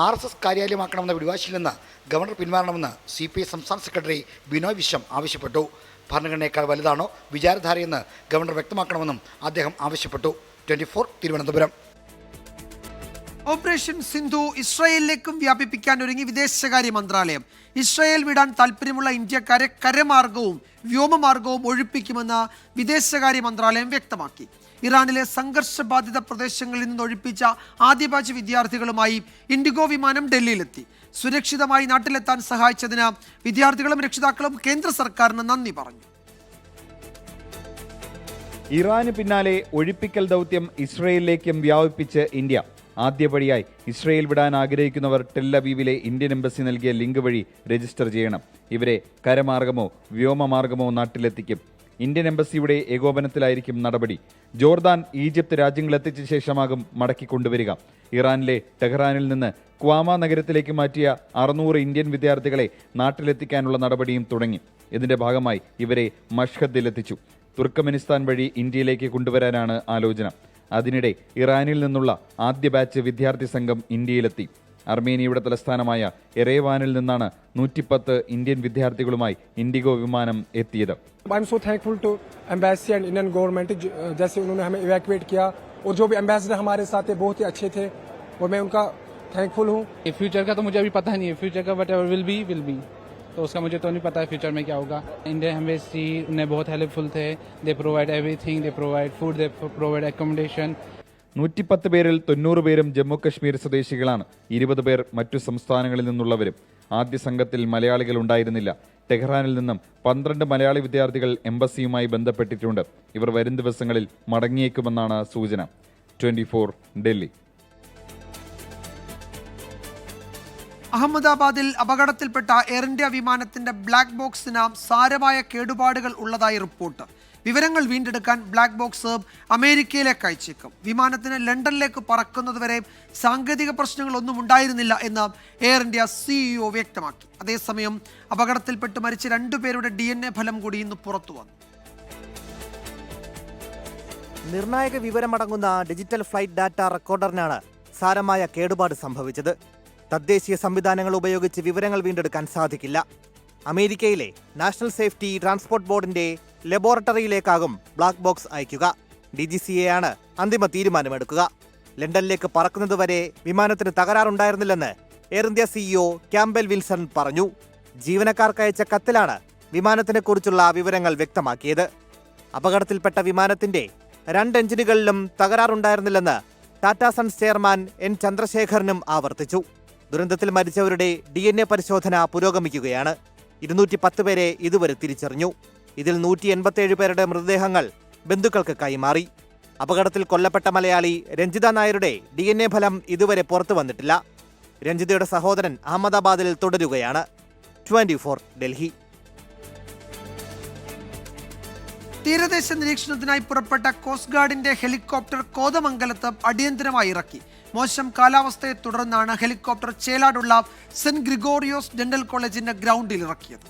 RSS കാര്യാലയമാക്കണമെന്ന പിടിവാശിയിൽ നിന്ന് ഗവർണർ പിന്മാറണമെന്ന് CPI സംസ്ഥാന സെക്രട്ടറി ബിനോയ് വിശ്വം ആവശ്യപ്പെട്ടു. ഭരണഘടനയേക്കാൾ വലുതാണോ വിചാരധാരയെന്ന് ഗവർണർ വ്യക്തമാക്കണമെന്നും അദ്ദേഹം ആവശ്യപ്പെട്ടു. 24 തിരുവനന്തപുരം. ഓപ്പറേഷൻ സിന്ധു ഇസ്രായേലിലേക്കും വ്യാപിപ്പിക്കാൻ ഒരുങ്ങി വിദേശകാര്യ മന്ത്രാലയം. ഇസ്രായേൽ വിടാൻ താൽപ്പര്യമുള്ള ഇന്ത്യക്കാരെ കരമാർഗവും വ്യോമമാർഗവും ഒഴിപ്പിക്കുമെന്ന് വിദേശകാര്യ മന്ത്രാലയം വ്യക്തമാക്കി. ഇറാനിലെ സംഘർഷബാധിത പ്രദേശങ്ങളിൽ നിന്ന് ഒഴിപ്പിച്ച ആദ്യ ബാച്ച് വിദ്യാർത്ഥികളുമായി ഇൻഡിഗോ വിമാനം ഡൽഹിയിലെത്തി. സുരക്ഷിതമായി നാട്ടിലെത്താൻ സഹായിച്ചതിന് വിദ്യാർത്ഥികളും രക്ഷിതാക്കളും കേന്ദ്ര സർക്കാരിന് നന്ദി പറഞ്ഞു. ഇറാന് പിന്നാലെ ഒഴിപ്പിക്കൽ ദൗത്യം ഇസ്രയേലിലേക്കും വ്യാപിപ്പിച്ച് ഇന്ത്യ. ആദ്യപടിയായി ഇസ്രയേൽ വിടാൻ ആഗ്രഹിക്കുന്നവർ ടെല്ലവീവിലെ ഇന്ത്യൻ എംബസി നൽകിയ ലിങ്ക് വഴി രജിസ്റ്റർ ചെയ്യണം. ഇവരെ കരമാർഗമോ വ്യോമമാർഗമോ നാട്ടിലെത്തിക്കും. ഇന്ത്യൻ എംബസിയുടെ ഏകോപനത്തിലായിരിക്കും നടപടി. ജോർദാൻ, ഈജിപ്ത് രാജ്യങ്ങളെത്തിച്ച ശേഷമാകും മടക്കിക്കൊണ്ടുവരിക. ഇറാനിലെ ടെഹ്റാനിൽ നിന്ന് ക്വാമ നഗരത്തിലേക്ക് മാറ്റിയ 600 ഇന്ത്യൻ വിദ്യാർത്ഥികളെ നാട്ടിലെത്തിക്കാനുള്ള നടപടിയും തുടങ്ങി. ഇതിന്റെ ഭാഗമായി ഇവരെ മഷ്ഹദിലെത്തിച്ചു. തുർക്കമെനിസ്ഥാൻ വഴി ഇന്ത്യയിലേക്ക് കൊണ്ടുവരാനാണ് ആലോചന. അതിനിടെ ഇറാനിൽ നിന്നുള്ള ആദ്യ ബാച്ച് വിദ്യാർത്ഥി സംഘം ഇന്ത്യയിലെത്തി. അർമേനിയയുടെ തലസ്ഥാനമായ എറേവാനിൽ നിന്നാണ് 110 ഇന്ത്യൻ വിദ്യാർത്ഥികളുമായി ഇൻഡിഗോ വിമാനം എത്തിയത്. I am so thankful to embassy and Indian government, जैसे उन्होंने हमें इवैक्यूएट किया और जो भी एम्बेसडर हमारे साथ थे बहुत ही अच्छे थे और मैं उनका थैंकफुल हूँ. फ्यूचर का तो मुझे अभी पता नहीं है, फ्यूचर का व्हाटएवर विल बी तो उसका मुझे तो नहीं पता है फ्यूचर में क्या होगा. इंडियन एम्बेसी ने बहुत हेल्पफुल थे. They provide everything, they provide food, they provide accommodation. 110 പേരിൽ 90 പേരും ജമ്മു കശ്മീർ സ്വദേശികളാണ്. 20 പേർ മറ്റു സംസ്ഥാനങ്ങളിൽ നിന്നുള്ളവരും. ആദ്യ സംഘത്തിൽ മലയാളികൾ ഉണ്ടായിരുന്നില്ല. ടെഹ്റാനിൽ നിന്നും 12 മലയാളി വിദ്യാർത്ഥികൾ എംബസിയുമായി ബന്ധപ്പെട്ടിട്ടുണ്ട്. ഇവർ വരും ദിവസങ്ങളിൽ മടങ്ങിയേക്കുമെന്നാണ് സൂചന. 24 ഡൽഹി. അഹമ്മദാബാദിൽ അപകടത്തിൽപ്പെട്ട എയർ ഇന്ത്യ വിമാനത്തിന്റെ ബ്ലാക്ക് ബോക്സിന് സാരമായ കേടുപാടുകൾ ഉള്ളതായി റിപ്പോർട്ട്. വിവരങ്ങൾ വീണ്ടെടുക്കാൻ ബ്ലാക്ക് ബോക്സ് അമേരിക്കയിലേക്ക് അയച്ചേക്കും. വിമാനത്തിന് ലണ്ടനിലേക്ക് പറക്കുന്നതുവരെ സാങ്കേതിക പ്രശ്നങ്ങളൊന്നും ഉണ്ടായിരുന്നില്ല എന്ന് എയർ ഇന്ത്യ CEO വ്യക്തമാക്കി. അതേസമയം അപകടത്തിൽപ്പെട്ട് മരിച്ച 2 പേരുടെ DNA ഫലം കൂടി ഇന്ന് പുറത്തു വന്നു. നിർണായക വിവരമടങ്ങുന്ന ഡിജിറ്റൽ ഫ്ലൈറ്റ് ഡാറ്റ റെക്കോർഡറിനാണ് സാരമായ കേടുപാട് സംഭവിച്ചത്. തദ്ദേശീയ സംവിധാനങ്ങൾ ഉപയോഗിച്ച് വിവരങ്ങൾ വീണ്ടെടുക്കാൻ സാധിക്കില്ല. അമേരിക്കയിലെ നാഷണൽ സേഫ്റ്റി ട്രാൻസ്പോർട്ട് ബോർഡിന്റെ ലബോറട്ടറിയിലേക്കാകും ബ്ലാക്ക് ബോക്സ് അയക്കുക. DGCA ആണ് അന്തിമ തീരുമാനമെടുക്കുക. ലണ്ടനിലേക്ക് പറക്കുന്നതുവരെ വിമാനത്തിന് തകരാറുണ്ടായിരുന്നില്ലെന്ന് എയർ ഇന്ത്യ CEO ക്യാമ്പബെൽ വിൽസൺ പറഞ്ഞു. ജീവനക്കാർക്കയച്ച കത്തിലാണ് വിമാനത്തിനെക്കുറിച്ചുള്ള വിവരങ്ങൾ വ്യക്തമാക്കിയത്. അപകടത്തിൽപ്പെട്ട വിമാനത്തിന്റെ 2 എഞ്ചിനുകളിലും തകരാറുണ്ടായിരുന്നില്ലെന്ന് ടാറ്റ സൺസ് ചെയർമാൻ N ചന്ദ്രശേഖരനും ആവർത്തിച്ചു. ദുരന്തത്തിൽ മരിച്ചവരുടെ DNA പരിശോധന പുരോഗമിക്കുകയാണ്. 210 പേരെ ഇതുവരെ തിരിച്ചറിഞ്ഞു. ഇതിൽ 187 പേരുടെ മൃതദേഹങ്ങൾ ബന്ധുക്കൾക്ക് കൈമാറി. അപകടത്തിൽ കൊല്ലപ്പെട്ട മലയാളി രഞ്ജിത നായരുടെ DNA ഫലം ഇതുവരെ പുറത്തു വന്നിട്ടില്ല. രഞ്ജിതയുടെ സഹോദരൻ അഹമ്മദാബാദിൽ തുടരുകയാണ്. 24 ഡൽഹി. തീരദേശ നിരീക്ഷണത്തിനായി പുറപ്പെട്ട കോസ്റ്റ് ഗാർഡിന്റെ ഹെലികോപ്റ്റർ കോതമംഗലത്ത് അടിയന്തരമായി ഇറക്കി. മോശം കാലാവസ്ഥയെ തുടർന്നാണ് ഹെലികോപ്റ്റർ ചേലാടുള്ള സെന്റ് ഗ്രിഗോറിയോസ് ഡെന്റൽ കോളേജിന്റെ ഗ്രൗണ്ടിൽ ഇറക്കിയത്.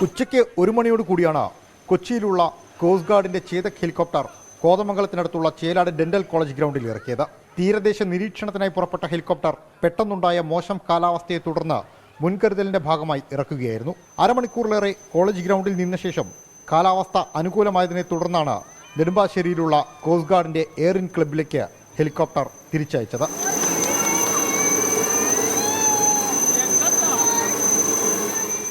ഉച്ചയ്ക്ക് 1 മണിയോട് കൂടിയാണ് കൊച്ചിയിലുള്ള കോസ്റ്റ് ഗാർഡിന്റെ ചേതക് ഹെലികോപ്റ്റർ കോതമംഗലത്തിനടുത്തുള്ള ചേലാട് ഡെന്റൽ കോളേജ് ഗ്രൗണ്ടിൽ ഇറക്കിയത്. തീരദേശ നിരീക്ഷണത്തിനായി പുറപ്പെട്ട ഹെലികോപ്റ്റർ പെട്ടെന്നുണ്ടായ മോശം കാലാവസ്ഥയെ തുടർന്ന് മുൻകരുതലിന്റെ ഭാഗമായി ഇറക്കുകയായിരുന്നു. അരമണിക്കൂറിലേറെ കോളേജ് ഗ്രൗണ്ടിൽ നിന്ന ശേഷം കാലാവസ്ഥ അനുകൂലമായതിനെ തുടർന്നാണ് നെടുമ്പാശ്ശേരിയിലുള്ള കോസ്റ്റ് ഗാർഡിന്റെ എയർ ഇൻ ക്ലബിലേക്ക് ഹെലികോപ്റ്റർ തിരിച്ചയച്ചത്.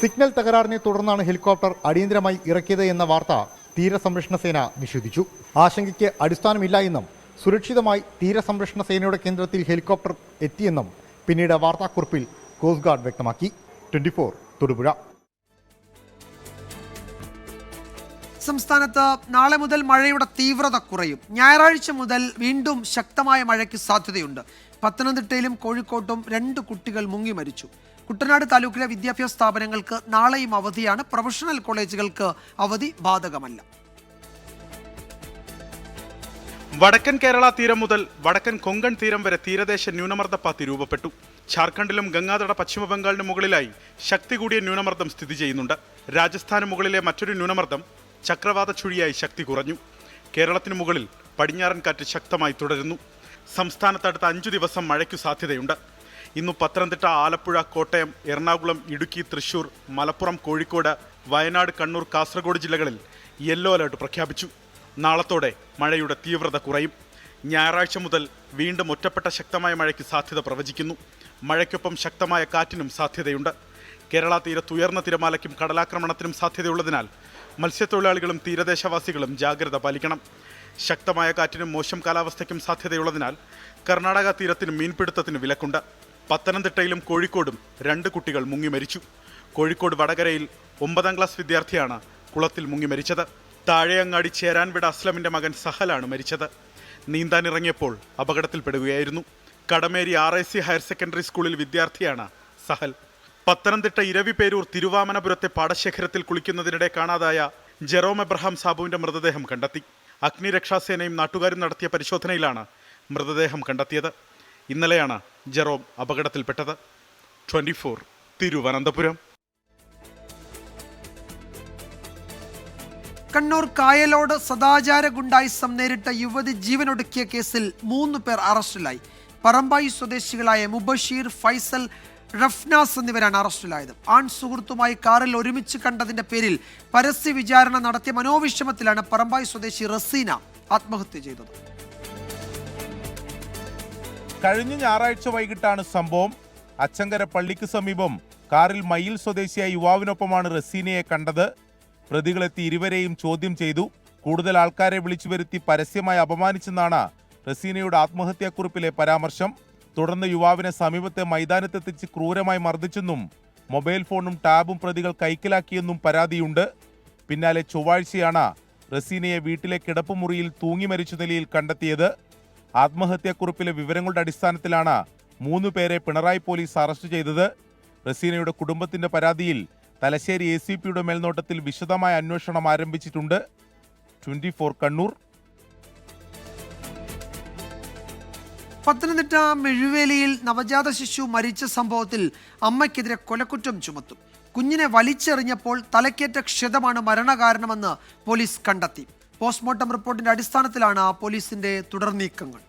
സിഗ്നൽ തകരാറിനെ തുടർന്നാണ് ഹെലികോപ്റ്റർ അടിയന്തരമായി ഇറക്കിയത് എന്ന വാർത്ത തീരസംരക്ഷണ സേന നിഷേധിച്ചു. ആശങ്കയ്ക്ക് അടിസ്ഥാനമില്ല എന്നും സുരക്ഷിതമായി തീരസംരക്ഷണ സേനയുടെ കേന്ദ്രത്തിൽ ഹെലികോപ്റ്റർ എത്തിയെന്നും പിന്നീട് വാർത്താക്കുറിപ്പിൽ കോസ്റ്റ് ഗാർഡ് വ്യക്തമാക്കി. 24 തൊടുപുഴ. സംസ്ഥാനത്ത് നാളെ മുതൽ മഴയുടെ തീവ്രത കുറയും. ഞായറാഴ്ച മുതൽ വീണ്ടും ശക്തമായ മഴയ്ക്ക് സാധ്യതയുണ്ട്. പത്തനംതിട്ടയിലും കോഴിക്കോട്ടും 2 കുട്ടികൾ മുങ്ങി മരിച്ചു. കുട്ടനാട് താലൂക്കിലെ വിദ്യാഭ്യാസ സ്ഥാപനങ്ങൾക്ക് നാളെയും അവധിയാണ്. പ്രൊഫഷണൽ കോളേജുകൾക്ക് അവധി ബാധകമല്ല. വടക്കൻ കേരള തീരം മുതൽ വടക്കൻ കൊങ്കൺ തീരം വരെ തീരദേശ ന്യൂനമർദ്ദപ്പാത്തി രൂപപ്പെട്ടു. ഝാർഖണ്ഡിലും ഗംഗാതട പശ്ചിമ ബംഗാളിന് മുകളിലായി ശക്തി കൂടിയ ന്യൂനമർദ്ദം സ്ഥിതി ചെയ്യുന്നുണ്ട്. രാജസ്ഥാന് മുകളിലെ മറ്റൊരു ന്യൂനമർദ്ദം ചക്രവാത ചുഴിയായി ശക്തി കുറഞ്ഞു. കേരളത്തിന് മുകളിൽ പടിഞ്ഞാറൻ കാറ്റ് ശക്തമായി തുടരുന്നു. സംസ്ഥാനത്ത് അടുത്ത 5 ദിവസം മഴയ്ക്കു സാധ്യതയുണ്ട്. ഇന്ന് പത്തനംതിട്ട, ആലപ്പുഴ, കോട്ടയം, എറണാകുളം, ഇടുക്കി, തൃശൂർ, മലപ്പുറം, കോഴിക്കോട്, വയനാട്, കണ്ണൂർ, കാസർഗോഡ് ജില്ലകളിൽ യെല്ലോ അലർട്ട് പ്രഖ്യാപിച്ചു. നാളത്തോടെ മഴയുടെ തീവ്രത കുറയും. ഞായറാഴ്ച മുതൽ വീണ്ടും ഒറ്റപ്പെട്ട ശക്തമായ മഴയ്ക്ക് സാധ്യത പ്രവചിക്കുന്നു. മഴയ്ക്കൊപ്പം ശക്തമായ കാറ്റിനും സാധ്യതയുണ്ട്. കേരള തീരത്ത് ഉയർന്ന തിരമാലയ്ക്കും കടലാക്രമണത്തിനും സാധ്യതയുള്ളതിനാൽ മത്സ്യത്തൊഴിലാളികളും തീരദേശവാസികളും ജാഗ്രത പാലിക്കണം. ശക്തമായ കാറ്റിനും മോശം കാലാവസ്ഥയ്ക്കും സാധ്യതയുള്ളതിനാൽ കർണാടക തീരത്തിന് മീൻപിടുത്തത്തിന് വിലക്കുണ്ട്. പത്തനംതിട്ടയിലും കോഴിക്കോടും 2 കുട്ടികൾ മുങ്ങി മരിച്ചു. കോഴിക്കോട് വടകരയിൽ 9ാം ക്ലാസ് വിദ്യാർത്ഥിയാണ് കുളത്തിൽ മുങ്ങി മരിച്ചത്. താഴെയങ്ങാടി ചേരാൻവിട അസ്ലമിന്റെ മകൻ സഹലാണ് മരിച്ചത്. നീന്താനിറങ്ങിയപ്പോൾ അപകടത്തിൽപ്പെടുകയായിരുന്നു. കടമേരി RIC ഹയർ സെക്കൻഡറി സ്കൂളിൽ വിദ്യാർത്ഥിയാണ് സഹൽ. പത്തനംതിട്ട ഇരവിപേരൂർ തിരുവാമനപുരത്തെ പാടശേഖരത്തിൽ കുളിക്കുന്നതിനിടെ കാണാതായ ജെറോം എബ്രഹാം സാബുവിന്റെ മൃതദേഹം കണ്ടെത്തി. അഗ്നിരക്ഷാസേനയും നാട്ടുകാരും നടത്തിയ പരിശോധനയിലാണ് മൃതദേഹം കണ്ടെത്തിയത്. ഇന്നലെയാണ് ജെറോം അപകടത്തിൽപ്പെട്ടത്. 24 തിരുവനന്തപുരം. കണ്ണൂർ കായലോട് സദാചാര ഗുണ്ടായിസം നേരിട്ട യുവതി ജീവനൊടുക്കിയ കേസിൽ 3 പേർ അറസ്റ്റിലായി. പറമ്പായി സ്വദേശികളായ മുബഷീർ, ഫൈസൽ, റഫ്നാസ് എന്നിവരാണ് അറസ്റ്റിലായത്. ആൺ സുഹൃത്തുമായി കാറിൽ ഒരുമിച്ച് കണ്ടതിന്റെ പേരിൽ പരസ്യ വിചാരണ നടത്തിയ മനോവിഷമത്തിലാണ് പറമ്പായി സ്വദേശി റസീന ആത്മഹത്യ ചെയ്തത്. കഴിഞ്ഞ ഞായറാഴ്ച വൈകിട്ടാണ് സംഭവം. അച്ചങ്കര പള്ളിക്ക് സമീപം കാറിൽ മയിൽ സ്വദേശിയായ യുവാവിനൊപ്പമാണ് റസീനയെ കണ്ടത്. പ്രതികളെത്തി ഇരുവരെയും ചോദ്യം ചെയ്തു. കൂടുതൽ ആൾക്കാരെ വിളിച്ചു വരുത്തി പരസ്യമായി അപമാനിച്ചെന്നാണ് റസീനയുടെ ആത്മഹത്യാക്കുറിപ്പിലെ പരാമർശം. തുടർന്ന് യുവാവിനെ സമീപത്തെ മൈതാനത്തെത്തിച്ച് ക്രൂരമായി മർദ്ദിച്ചെന്നും മൊബൈൽ ഫോണും ടാബും പ്രതികൾ കൈക്കലാക്കിയെന്നും പരാതിയുണ്ട്. പിന്നാലെ ചൊവ്വാഴ്ചയാണ് റസീനയെ വീട്ടിലെ കിടപ്പുമുറിയിൽ തൂങ്ങി മരിച്ച നിലയിൽ കണ്ടെത്തിയത്. ആത്മഹത്യാക്കുറിപ്പിലെ വിവരങ്ങളുടെ അടിസ്ഥാനത്തിലാണ് 3 പേരെ പിണറായി പോലീസ് അറസ്റ്റ് ചെയ്തത്. റസീനയുടെ കുടുംബത്തിന്റെ പരാതിയിൽ തലശ്ശേരി ACPയുടെ മേൽനോട്ടത്തിൽ വിശദമായ അന്വേഷണം ആരംഭിച്ചിട്ടുണ്ട്. 24 കണ്ണൂർ. പത്തനംതിട്ട മെഴുവേലിയിൽ നവജാത ശിശു മരിച്ച സംഭവത്തിൽ അമ്മയ്ക്കെതിരെ കൊലക്കുറ്റം ചുമത്തും. കുഞ്ഞിനെ വലിച്ചെറിഞ്ഞപ്പോൾ തലക്കേറ്റ ക്ഷതമാണ് മരണകാരണമെന്ന് പോലീസ് കണ്ടെത്തി. പോസ്റ്റ്മോർട്ടം റിപ്പോർട്ടിന്റെ അടിസ്ഥാനത്തിലാണ് പോലീസിന്റെ തുടർ നീക്കങ്ങൾ.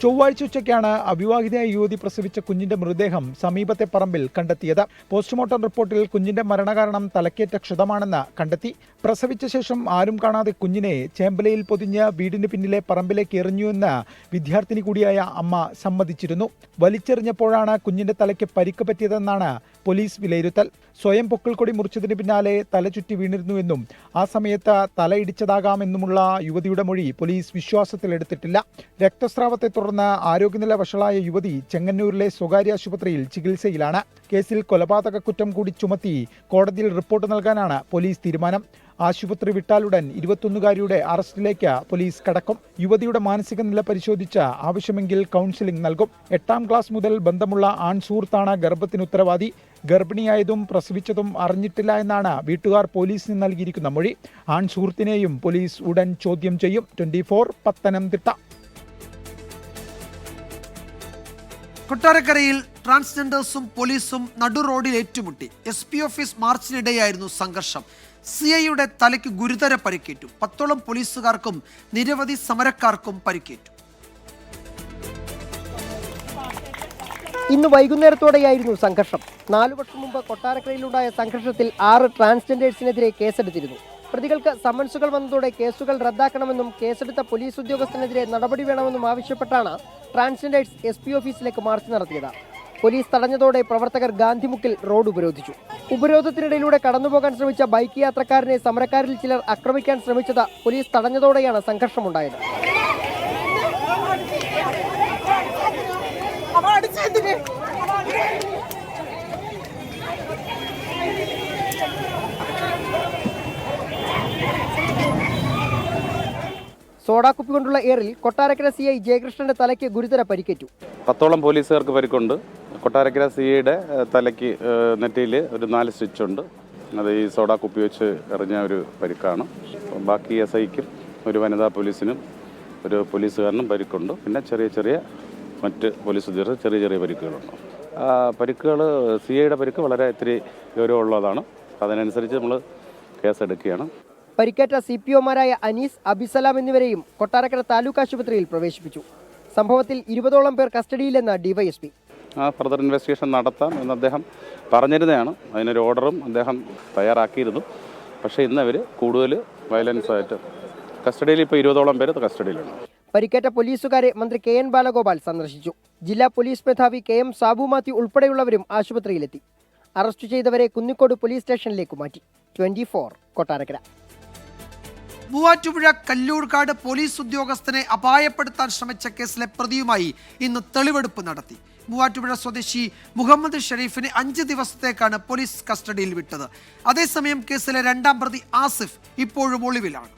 ചൊവ്വാഴ്ച ഉച്ചയ്ക്കാണ് അവിവാഹിതയായ യുവതി പ്രസവിച്ച കുഞ്ഞിന്റെ മൃതദേഹം സമീപത്തെ പറമ്പിൽ കണ്ടെത്തിയത്. പോസ്റ്റ്മോർട്ടം റിപ്പോർട്ടിൽ കുഞ്ഞിന്റെ മരണകാരണം തലക്കേറ്റ ക്ഷതമാണെന്ന് കണ്ടെത്തി. പ്രസവിച്ച ശേഷം ആരും കാണാതെ കുഞ്ഞിനെ ചേമ്പലയിൽ പൊതിഞ്ഞ് വീടിന് പിന്നിലെ പറമ്പിലേക്ക് എറിഞ്ഞുവെന്ന് വിദ്യാർത്ഥിനി കൂടിയായ അമ്മ സമ്മതിച്ചിരുന്നു. വലിച്ചെറിഞ്ഞപ്പോഴാണ് കുഞ്ഞിന്റെ തലയ്ക്ക് പരിക്ക് പറ്റിയതെന്നാണ് പോലീസ് വിലയിരുത്തൽ. സ്വയം പൊക്കിൾക്കൊടി മുറിച്ചതിന് പിന്നാലെ തല ചുറ്റി വീണിരുന്നുവെന്നും ആ സമയത്ത് തലയിടിച്ചതാകാമെന്നുമുള്ള യുവതിയുടെ മൊഴി പോലീസ് വിശ്വാസത്തിലെടുത്തിട്ടില്ല. രക്തസ്രാവത്തെ തുടർന്ന് ആരോഗ്യനില വഷളായ യുവതി ചെങ്ങന്നൂരിലെ സ്വകാര്യ ആശുപത്രിയിൽ ചികിത്സയിലാണ്. കേസിൽ കൊലപാതക കുറ്റം കൂടി ചുമത്തി കോടതിയിൽ റിപ്പോർട്ട് നൽകാനാണ് പോലീസ് തീരുമാനം. ആശുപത്രി വിട്ടാലുടൻ 21-കാരിയുടെ അറസ്റ്റിലേക്ക് പോലീസ് കടക്കും. യുവതിയുടെ മാനസിക നില പരിശോധിച്ച് ആവശ്യമെങ്കിൽ കൗൺസിലിംഗ് നൽകും. 8ാം ക്ലാസ് മുതൽ ബന്ധമുള്ള ആൺ സുഹൃത്താണ് ഗർഭത്തിന് ഉത്തരവാദി. ഗർഭിണിയായതും പ്രസവിച്ചതും അറിഞ്ഞിട്ടില്ല എന്നാണ് വീട്ടുകാർ പോലീസിന് നൽകിയിരിക്കുന്ന മൊഴി. ആൺ സുഹൃത്തിനെയും പോലീസ് ഉടൻ ചോദ്യം ചെയ്യും. 24 പത്തനംതിട്ട. കൊട്ടാരക്കരയിൽ ട്രാൻസ്ജെൻഡേഴ്സും പോലീസും നടു റോഡിൽ ഏറ്റുമുട്ടി. SP ഓഫീസ് മാർച്ചിനിടെയായിരുന്നു സംഘർഷം. CIയുടെ തലയ്ക്ക് ഗുരുതര പരിക്കേറ്റു. 10ഓളം പോലീസുകാർക്കും നിരവധി സമരക്കാർക്കും പരിക്കേറ്റു. ഇന്ന് വൈകുന്നേരത്തോടെയായിരുന്നു സംഘർഷം. 4 വർഷം മുമ്പ് കൊട്ടാരക്കരയിലുണ്ടായ സംഘർഷത്തിൽ 6 ട്രാൻസ്ജെൻഡേഴ്സിനെതിരെ കേസെടുത്തിരുന്നു. പ്രതികൾക്ക് സമൻസുകൾ വന്നതോടെ കേസുകൾ റദ്ദാക്കണമെന്നും കേസെടുത്ത പോലീസ് ഉദ്യോഗസ്ഥനെതിരെ നടപടി വേണമെന്നും ആവശ്യപ്പെട്ടാണ് ട്രാൻസ്ജെൻഡേഴ്സ് SP ഓഫീസിലേക്ക് മാർച്ച് നടത്തിയത്. പോലീസ് തടഞ്ഞതോടെ പ്രവർത്തകർ ഗാന്ധിമുക്കിൽ റോഡ് ഉപരോധിച്ചു. ഉപരോധത്തിനിടയിലൂടെ കടന്നുപോകാൻ ശ്രമിച്ച ബൈക്ക് യാത്രക്കാരനെ സമരക്കാരിൽ ചിലർ ആക്രമിക്കാൻ ശ്രമിച്ചത് പോലീസ് തടഞ്ഞതോടെയാണ് സംഘർഷമുണ്ടായത്. സോഡാക്കുപ്പി കൊണ്ടുള്ള ഏറിൽ കൊട്ടാരക്കര CI ജയകൃഷ്ണന്റെ തലയ്ക്ക് ഗുരുതര പരിക്കേറ്റു. 10ഓളം പോലീസുകാർക്ക് പരിക്കുണ്ട്. കൊട്ടാരക്കര CIയുടെ തലയ്ക്ക് നെറ്റിയിൽ ഒരു 4 സ്റ്റിച്ചുണ്ട്. അത് ഈ സോഡാക്കുപ്പി വെച്ച് എറിഞ്ഞ ഒരു പരിക്കാണ്. ബാക്കി SIക്കും ഒരു വനിതാ പോലീസിനും ഒരു പോലീസുകാരനും പരിക്കുണ്ട്. പിന്നെ ചെറിയ മറ്റ് പോലീസ് ഉദ്യോഗസ്ഥർ ചെറിയ പരിക്കുകളുണ്ട്. പരിക്കുകൾ CIയുടെ പരിക്ക് വളരെ ഇത്തിരി ഗൗരവമുള്ളതാണ്. അതിനനുസരിച്ച് നമ്മൾ കേസെടുക്കുകയാണ്. പരിക്കേറ്റ CPOമാരായ അനീസ്, അബിസലാം എന്നിവരെയും കൊട്ടാരക്കര താലൂക്ക് ആശുപത്രിയിൽ പ്രവേശിപ്പിച്ചു. സംഭവത്തിൽ 20ഓളം പേർ കസ്റ്റഡിയിലെന്ന് ഡിവൈഎസ്പി. ഫർദർ ഇൻവെസ്റ്റിഗേഷൻ നടത്താം എന്ന് അദ്ദേഹം പറഞ്ഞിരുന്നതാണ്. അതിനൊരു ഓർഡറും അദ്ദേഹം തയ്യാറാക്കിയിരുന്നു. പക്ഷേ ഇന്ന് അവർ കൂടുതൽ വയലൻസ് ആയിട്ട് കസ്റ്റഡിയിൽ ഇപ്പോൾ 20ഓളം പേര് കസ്റ്റഡിയിലുണ്ട്. പരിക്കേറ്റ പോലീസുകാരെ മന്ത്രി KN ബാലഗോപാൽ സന്ദർശിച്ചു. ജില്ലാ പോലീസ് മേധാവി KM സാബു മാത്യു ഉൾപ്പെടെയുള്ളവരും ആശുപത്രിയിലെത്തി. അറസ്റ്റ് ചെയ്തവരെ കുന്നിക്കോട് പോലീസ് സ്റ്റേഷനിലേക്ക് മാറ്റി. 24 കൊട്ടാരക്കര. മൂവാറ്റുപുഴ കല്ലൂർക്കാട് പോലീസ് ഉദ്യോഗസ്ഥനെ അപായപ്പെടുത്താൻ ശ്രമിച്ച കേസിലെ പ്രതിയുമായി ഇന്ന് തെളിവെടുപ്പ് നടത്തി. മൂവാറ്റുപുഴ സ്വദേശി മുഹമ്മദ് ഷെരീഫിനെ 5 ദിവസത്തേക്കാണ് പോലീസ് കസ്റ്റഡിയിൽ വിട്ടത്. അതേസമയം കേസിലെ 2ാം പ്രതി ആസിഫ് ഇപ്പോഴും ഒളിവിലാണ്.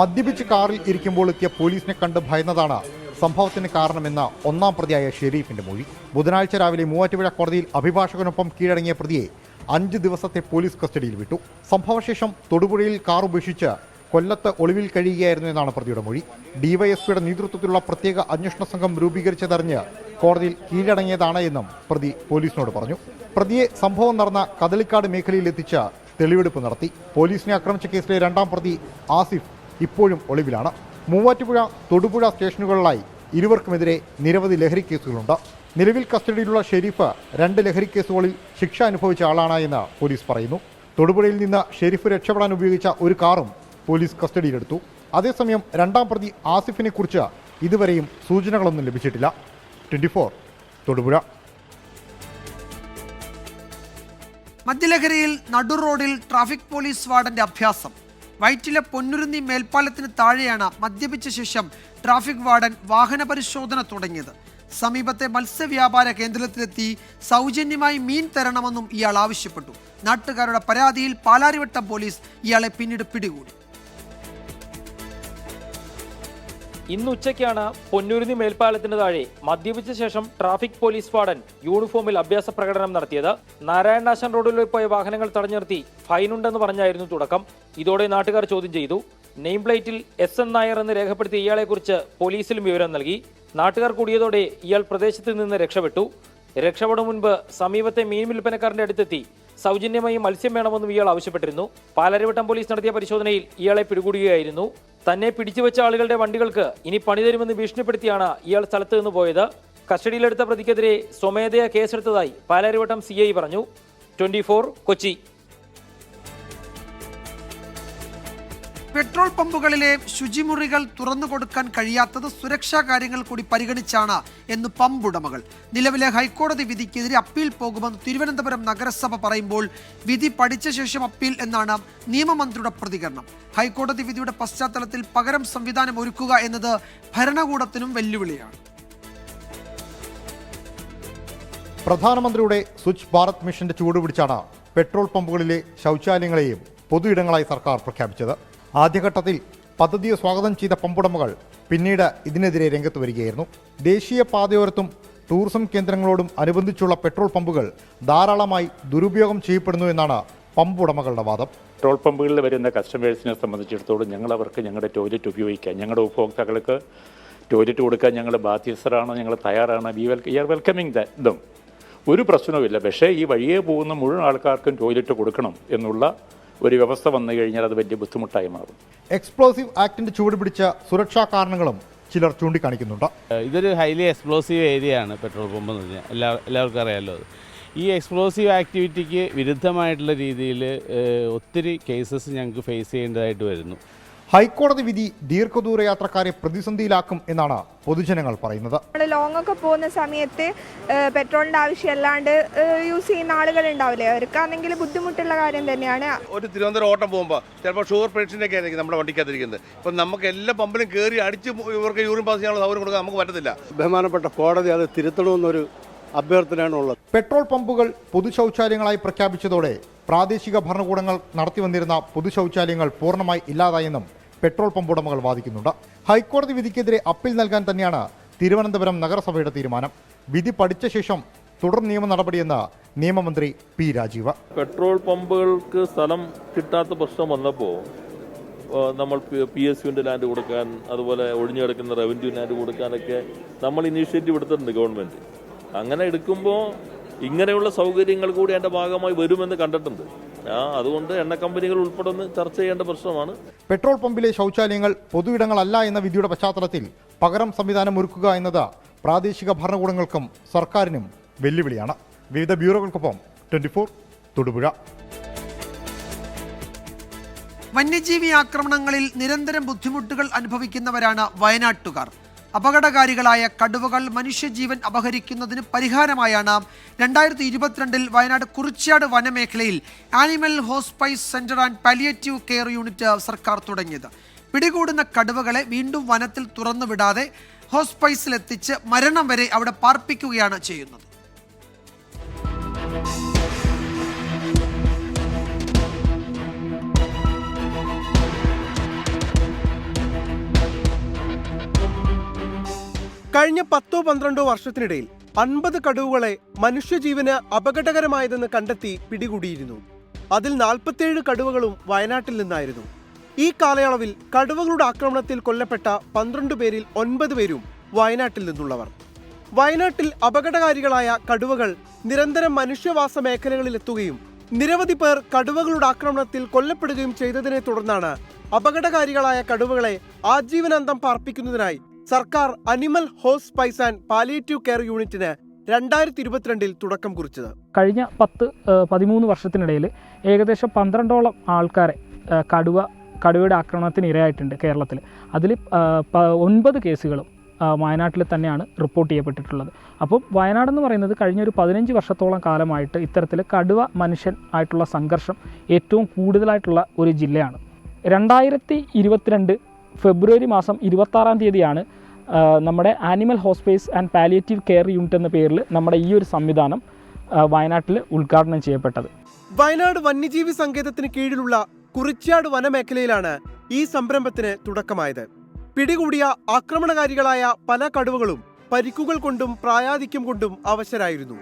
മദ്യപിച്ച് കാറിൽ ഇരിക്കുമ്പോൾ എത്തിയ പോലീസിനെ കണ്ട് ഭയന്നതാണ് സംഭവത്തിന് കാരണമെന്ന 1ാം പ്രതിയായ ഷെരീഫിന്റെ മൊഴി. ബുധനാഴ്ച രാവിലെ മൂവാറ്റുപുഴ കോടതിയിൽ അഭിഭാഷകനൊപ്പം കീഴടങ്ങിയ പ്രതിയെ 5 ദിവസത്തെ പോലീസ് കസ്റ്റഡിയിൽ വിട്ടു. സംഭവശേഷം തൊടുപുഴയിൽ കാർ ഉപേക്ഷിച്ച് കൊല്ലത്ത് ഒളിവിൽ കഴിയുകയായിരുന്നു എന്നാണ് പ്രതിയുടെ മൊഴി. ഡിവൈഎസ്പിയുടെ നേതൃത്വത്തിലുള്ള പ്രത്യേക അന്വേഷണ സംഘം രൂപീകരിച്ചതറിഞ്ഞ് കോടതിയിൽ കീഴടങ്ങിയതാണ് എന്നും പ്രതി പോലീസിനോട് പറഞ്ഞു. പ്രതിയെ സംഭവം നടന്ന കദളിക്കാട് മേഖലയിൽ എത്തിച്ച് തെളിവെടുപ്പ് നടത്തി. പോലീസിനെ ആക്രമിച്ച കേസിലെ 2ാം പ്രതി ആസിഫ് ഇപ്പോഴും ഒളിവിലാണ്. മൂവാറ്റുപുഴ, തൊടുപുഴ സ്റ്റേഷനുകളിലായി ഇരുവർക്കുമെതിരെ നിരവധി ലഹരി കേസുകളുണ്ട്. നിലവിൽ കസ്റ്റഡിയിലുള്ള ഷെരീഫ് 2 ലഹരി കേസുകളിൽ ശിക്ഷ അനുഭവിച്ച ആളാണ് എന്ന് പോലീസ് പറയുന്നു. തൊടുപുഴയിൽ നിന്ന് ഷെരീഫ് രക്ഷപ്പെടാൻ ഉപയോഗിച്ച ഒരു കാറും പോലീസ് കസ്റ്റഡിയിലെടുത്തു. അതേസമയം 2ാം പ്രതി ആസിഫിനെ കുറിച്ച് ഇതുവരെയും സൂചനകളൊന്നും ലഭിച്ചിട്ടില്ല. 24 തൊടുപുഴ. മദ്യലഹരിയിൽ നടുറോഡിൽ ട്രാഫിക് പോലീസ് വാർഡന്റെ അഭ്യാസം. വൈറ്റിലെ പൊന്നുരുന്നി മേൽപ്പാലത്തിന് താഴെയാണ് മദ്യപിച്ച ശേഷം ട്രാഫിക് വാർഡൻ വാഹന പരിശോധന തുടങ്ങിയത്. സമീപത്തെ മത്സ്യവ്യാപാര കേന്ദ്രത്തിലെത്തി സൗജന്യമായി മീൻ തരണമെന്നും ഇയാൾ ആവശ്യപ്പെട്ടു. നാട്ടുകാരുടെ പരാതിയിൽ പാലാരിവട്ടം പോലീസ് ഇയാളെ പിന്നീട് പിടികൂടി. ഇന്ന് ഉച്ചയ്ക്കാണ് പൊന്നുരുന്നി മേൽപ്പാലത്തിന് താഴെ മദ്യപിച്ച ശേഷം ട്രാഫിക് പോലീസ് വാർഡൻ യൂണിഫോമിൽ അഭ്യാസ പ്രകടനം നടത്തിയത്. നാരായണാശൻ റോഡിലേക്ക് പോയ വാഹനങ്ങൾ തടഞ്ഞു നിർത്തി ഫൈനുണ്ടെന്ന് പറഞ്ഞായിരുന്നു തുടക്കം. ഇതോടെ നാട്ടുകാർ ചോദ്യം ചെയ്തു. നെയിം പ്ലേറ്റിൽ SN നായർ എന്ന് രേഖപ്പെടുത്തിയ ഇയാളെക്കുറിച്ച് പോലീസിലും വിവരം നൽകി. നാട്ടുകാർ കൂടിയതോടെ ഇയാൾ പ്രദേശത്ത് നിന്ന് രക്ഷപ്പെട്ടു. രക്ഷപ്പെടും മുൻപ് സമീപത്തെ മീൻ വിൽപ്പനക്കാരന്റെ അടുത്തെത്തി സൗജന്യമായി മത്സ്യം വേണമെന്നും ഇയാൾ ആവശ്യപ്പെട്ടിരുന്നു. പാലാരിവട്ടം പോലീസ് നടത്തിയ പരിശോധനയിൽ ഇയാളെ പിടികൂടുകയായിരുന്നു. തന്നെ പിടിച്ചുവെച്ച ആളുകളുടെ വണ്ടികൾക്ക് ഇനി പണി തരുമെന്ന് ഭീഷണിപ്പെടുത്തിയാണ് ഇയാൾ സ്ഥലത്ത് നിന്ന് പോയത്. കസ്റ്റഡിയിലെടുത്ത പ്രതിക്കെതിരെ സ്വമേധയാ കേസെടുത്തതായി പാലാരിവട്ടം CI പറഞ്ഞു. 24 കൊച്ചി. പെട്രോൾ പമ്പുകളിലെ ശുചിമുറികൾ തുറന്നു കൊടുക്കാൻ കഴിയാത്തത് സുരക്ഷാ കാര്യങ്ങൾ കൂടി പരിഗണിച്ചാണ് എന്ന് പമ്പ് ഉടമകൾ. നിലവിലെ ഹൈക്കോടതി വിധിക്കെതിരെ അപ്പീൽ പോകുമെന്ന് തിരുവനന്തപുരം നഗരസഭ പറയുമ്പോൾ വിധി പഠിച്ച ശേഷം അപ്പീൽ എന്നാണ് നിയമമന്ത്രിയുടെ പ്രതികരണം. ഹൈക്കോടതി വിധിയുടെ പശ്ചാത്തലത്തിൽ പകരം സംവിധാനം ഒരുക്കുക എന്നത് ഭരണകൂടത്തിനും വെല്ലുവിളിയാണ്. പ്രധാനമന്ത്രിയുടെ സ്വച്ഛ് ഭാരത് മിഷന്റെ ചൂടുപിടിച്ചാണ് പെട്രോൾ പമ്പുകളിലെ ശൗചാലയങ്ങളെയും പൊതു ഇടങ്ങളായി സർക്കാർ പ്രഖ്യാപിച്ചത്. ആദ്യഘട്ടത്തിൽ പദ്ധതിയെ സ്വാഗതം ചെയ്ത പമ്പുടമകൾ പിന്നീട് ഇതിനെതിരെ രംഗത്ത് വരികയായിരുന്നു. ദേശീയ പാതയോരത്തും ടൂറിസം കേന്ദ്രങ്ങളോടും അനുബന്ധിച്ചുള്ള പെട്രോൾ പമ്പുകൾ ധാരാളമായി ദുരുപയോഗം ചെയ്യപ്പെടുന്നു എന്നാണ് പമ്പ് ഉടമകളുടെ വാദം. പെട്രോൾ പമ്പുകളിൽ വരുന്ന കസ്റ്റമേഴ്സിനെ സംബന്ധിച്ചിടത്തോളം ഞങ്ങൾ അവർക്ക് ഞങ്ങളുടെ ടോയ്ലറ്റ് ഉപയോഗിക്കാൻ, ഞങ്ങളുടെ ഉപഭോക്താക്കൾക്ക് ടോയ്ലറ്റ് കൊടുക്കാൻ ഞങ്ങൾ ബാധ്യസ്ഥരാണ്, ഞങ്ങൾ തയ്യാറാണ്. We are welcoming them. ഒരു പ്രശ്നവുമില്ല. പക്ഷേ ഈ വഴിയെ പോകുന്ന മുഴുവൻ ആൾക്കാർക്കും ടോയ്ലറ്റ് കൊടുക്കണം എന്നുള്ള ഒരു വ്യവസ്ഥ വന്നു കഴിഞ്ഞാൽ അത് വലിയ ബുദ്ധിമുട്ടായി മാറും. എക്സ്പ്ലോസീവ് ആക്ടിന്റെ ചുവട് പിടിച്ച സുരക്ഷാ കാരണങ്ങളും ചിലർ ചൂണ്ടിക്കാണിക്കുന്നുണ്ട്. ഇതൊരു ഹൈലി എക്സ്പ്ലോസീവ് ഏരിയ ആണ് പെട്രോൾ പമ്പ് എന്ന് പറഞ്ഞാൽ. എല്ലാവർക്കും അറിയാമല്ലോ. ഈ എക്സ്പ്ലോസീവ് ആക്ടിവിറ്റിക്ക് വിരുദ്ധമായിട്ടുള്ള രീതിയിൽ ഒത്തിരി കേസസ് ഞങ്ങൾക്ക് ഫേസ് ചെയ്യേണ്ടതായിട്ട് വരുന്നു. ഹൈക്കോടതി വിധി ദീർഘദൂര യാത്രക്കാരെ പ്രതിസന്ധിയിലാക്കും എന്നാണ് പൊതുജനങ്ങൾ പറയുന്നത്. ലോങ് ഒക്കെ പോകുന്ന സമയത്ത് പെട്രോളിന്റെ ആവശ്യമല്ലാണ്ട് യൂസ് ചെയ്യുന്ന ആളുകൾ ഉണ്ടാവില്ലേ, അവർക്കാണെങ്കിൽ ബുദ്ധിമുട്ടുള്ള കാര്യം തന്നെയാണ്. ഒരു തിരുവനന്തപുരം ഓട്ടം പോകുമ്പോൾ ചിലപ്പോൾ ഷുഗർ പേഷ്യൻ്റ് ഒക്കെ ആയിരിക്കും നമ്മുടെ വണ്ടിക്കകത്തിരിക്കുന്നത്. ഇപ്പം നമുക്ക് എല്ലാ പമ്പിലും കയറി അടിച്ച് ഇവർക്ക് യൂറിൻ പാസ് ചെയ്യാനുള്ള സൗകര്യം കൊടുക്കാൻ നമുക്ക് പറ്റത്തില്ല. ബഹുമാനപ്പെട്ട കോടതി അത് തിരുത്തണമെന്നൊരു അഭ്യർത്ഥനയാണുള്ളത്. പെട്രോൾ പമ്പുകൾ പൊതു ശൗചാലയങ്ങളായി പ്രഖ്യാപിച്ചതോടെ പ്രാദേശിക ഭരണകൂടങ്ങൾ നടത്തിവന്നിരുന്ന പൊതു ശൗചാലയങ്ങൾ പൂർണ്ണമായി ഇല്ലാതായെന്നും പെട്രോൾ പമ്പ് ഉടമകൾ വാദിക്കുന്നുണ്ട്. ഹൈക്കോടതി വിധിക്കെതിരെ അപ്പീൽ നൽകാൻ തന്നെയാണ് തിരുവനന്തപുരം നഗരസഭയുടെ തീരുമാനം. വിധി പഠിച്ച ശേഷം തുടർ നിയമ നടപടിയെന്ന് നിയമമന്ത്രി പി രാജീവ്. പെട്രോൾ പമ്പുകൾക്ക് സ്ഥലം കിട്ടാത്ത പ്രശ്നം വന്നപ്പോൾ നമ്മൾ PSUവിൻ്റെ ലാൻഡ് കൊടുക്കാൻ, അതുപോലെ ഒഴിഞ്ഞു കിടക്കുന്ന റവന്യൂ ലാൻഡ് കൊടുക്കാനൊക്കെ നമ്മൾ ഇനീഷ്യേറ്റീവ് എടുത്തിട്ടുണ്ട് ഗവൺമെൻറ്. അങ്ങനെ എടുക്കുമ്പോൾ ഇങ്ങനെയുള്ള സൗകര്യങ്ങൾ കൂടി അതിൻ്റെ ഭാഗമായി വരുമെന്ന് കണ്ടിട്ടുണ്ട്. അതുകൊണ്ട് എണ്ണ കമ്പനികൾ ഉൾപ്പെടെ ചർച്ച ചെയ്യേണ്ട പ്രശ്നമാണ്. പെട്രോൾ പമ്പിലെ ശൗചാലയങ്ങൾ പൊതുയിടങ്ങളല്ല എന്ന വിധിയുടെ പശ്ചാത്തലത്തിൽ പകരം സംവിധാനം ഒരുക്കുക എന്നത് പ്രാദേശിക ഭരണകൂടങ്ങൾക്കും സർക്കാരിനും വെല്ലുവിളിയാണ്. വിവിധ ബ്യൂറോകൾക്കൊപ്പം 24 തൊടുപുഴ. വന്യജീവി ആക്രമണങ്ങളിൽ നിരന്തരം ബുദ്ധിമുട്ടുകൾ അനുഭവിക്കുന്നവരാണ് വയനാട്ടുകാർ. അപകടകാരികളായ കടുവകൾ മനുഷ്യജീവൻ അപഹരിക്കുന്നതിന് പരിഹാരമായാണ് 2022 വയനാട് കുറിച്യാട് വനമേഖലയിൽ animal hospice centre and palliative care unit സർക്കാർ തുടങ്ങിയത്. പിടികൂടുന്ന കടുവകളെ വീണ്ടും വനത്തിൽ തുറന്നുവിടാതെ ഹോസ്പൈസിലെത്തിച്ച് മരണം വരെ അവിടെ പാർപ്പിക്കുകയാണ് ചെയ്യുന്നത്. കഴിഞ്ഞ 10-12 വർഷത്തിനിടയിൽ 50 കടുവകളെ മനുഷ്യജീവന് അപകടകരമായതെന്ന് കണ്ടെത്തി പിടികൂടിയിരുന്നു. അതിൽ 47 കടുവകളും വയനാട്ടിൽ നിന്നായിരുന്നു. ഈ കാലയളവിൽ കടുവകളുടെ ആക്രമണത്തിൽ കൊല്ലപ്പെട്ട 12 പേരിൽ 9 പേരും വയനാട്ടിൽ നിന്നുള്ളവർ. വയനാട്ടിൽ അപകടകാരികളായ കടുവകൾ നിരന്തരം മനുഷ്യവാസ മേഖലകളിലെത്തുകയും നിരവധി പേർ കടുവകളുടെ ആക്രമണത്തിൽ കൊല്ലപ്പെടുകയും ചെയ്തതിനെ തുടർന്നാണ് അപകടകാരികളായ കടുവകളെ ആജീവനാന്തം പാർപ്പിക്കുന്നതിനായി സർക്കാർ animal hospice and palliative care യൂണിറ്റിന് 2022 തുടക്കം കുറിച്ചത്. കഴിഞ്ഞ 10-13 വർഷത്തിനിടയിൽ ഏകദേശം 12ഓളം ആൾക്കാരെ കടുവയുടെ ആക്രമണത്തിന് ഇരയായിട്ടുണ്ട് കേരളത്തിൽ. അതിൽ 9 കേസുകളും വയനാട്ടിൽ തന്നെയാണ് റിപ്പോർട്ട് ചെയ്യപ്പെട്ടിട്ടുള്ളത്. അപ്പം വയനാടെന്ന് പറയുന്നത് കഴിഞ്ഞൊരു 15 വർഷത്തോളം കാലമായിട്ട് ഇത്തരത്തിൽ കടുവ മനുഷ്യൻ ആയിട്ടുള്ള സംഘർഷം ഏറ്റവും കൂടുതലായിട്ടുള്ള ഒരു ജില്ലയാണ്. 2022 ഫെബ്രുവരി മാസം 26-ാം തീയതിയാണ് നമ്മുടെ animal hospice and palliative care unit എന്ന പേരിൽ നമ്മുടെ ഈ ഒരു സംവിധാനം വയനാട്ടിൽ ഉദ്ഘാടനം ചെയ്യപ്പെട്ടത്. വയനാട് വന്യജീവി സങ്കേതത്തിന് കീഴിലുള്ള കുറിച്യാട് വനമേഖലയിലാണ് ഈ സംരംഭത്തിന് തുടക്കമായത്. പിടികൂടിയ ആക്രമണകാരികളായ പല കടുവകളും പരിക്കുകൾ കൊണ്ടും പ്രായാധിക്യം കൊണ്ടും അവശരായിരുന്നു.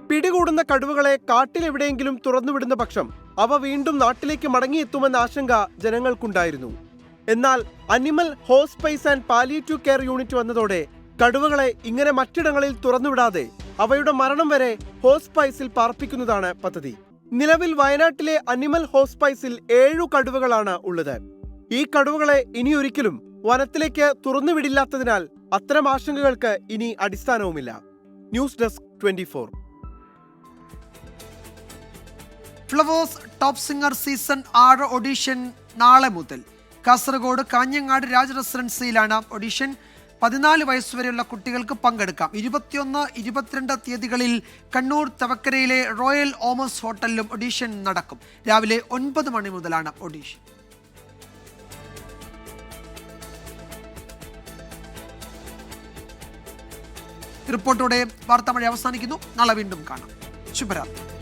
പിടികൂടുന്ന കടുവകളെ കാട്ടിലെവിടെയെങ്കിലും തുറന്നുവിടുന്ന പക്ഷം അവ വീണ്ടും നാട്ടിലേക്ക് മടങ്ങിയെത്തുമെന്ന ആശങ്ക ജനങ്ങൾക്കുണ്ടായിരുന്നു. എന്നാൽ animal hospice and palliative care unit വന്നതോടെ കടുവകളെ ഇങ്ങനെ മറ്റിടങ്ങളിൽ തുറന്നുവിടാതെ അവയുടെ മരണം വരെ ഹോസ്പൈസിൽ പാർപ്പിക്കുന്നതാണ് പദ്ധതി. നിലവിൽ വയനാട്ടിലെ അനിമൽ ഹോസ്പൈസിൽ 7 കടുവകളാണ് ഉള്ളത്. ഈ കടുവകളെ ഇനിയൊരിക്കലും വനത്തിലേക്ക് തുറന്നുവിടില്ലാത്തതിനാൽ അത്തരം ആശങ്കകൾക്ക് ഇനി അടിസ്ഥാനവുമില്ല. News desk 24. Flowers top singer season 6 audition നാളെ മുതൽ കാസർഗോഡ് കാഞ്ഞങ്ങാട് രാജ് റെസിഡൻസിയിലാണ് ഓഡിഷൻ. 14 വയസ്സുവരെയുള്ള കുട്ടികൾക്ക് പങ്കെടുക്കാം. 21-22 തീയതികളിൽ കണ്ണൂർ തവക്കരയിലെ റോയൽ ഓമസ് ഹോട്ടലിലും ഓഡിഷൻ നടക്കും. രാവിലെ 9 മണി മുതലാണ് ഓഡിഷൻ. റിപ്പോർട്ടോടെ വാർത്താമഴ അവസാനിക്കുന്നു. നാളെ വീണ്ടും കാണാം. ശുഭരാത്രി.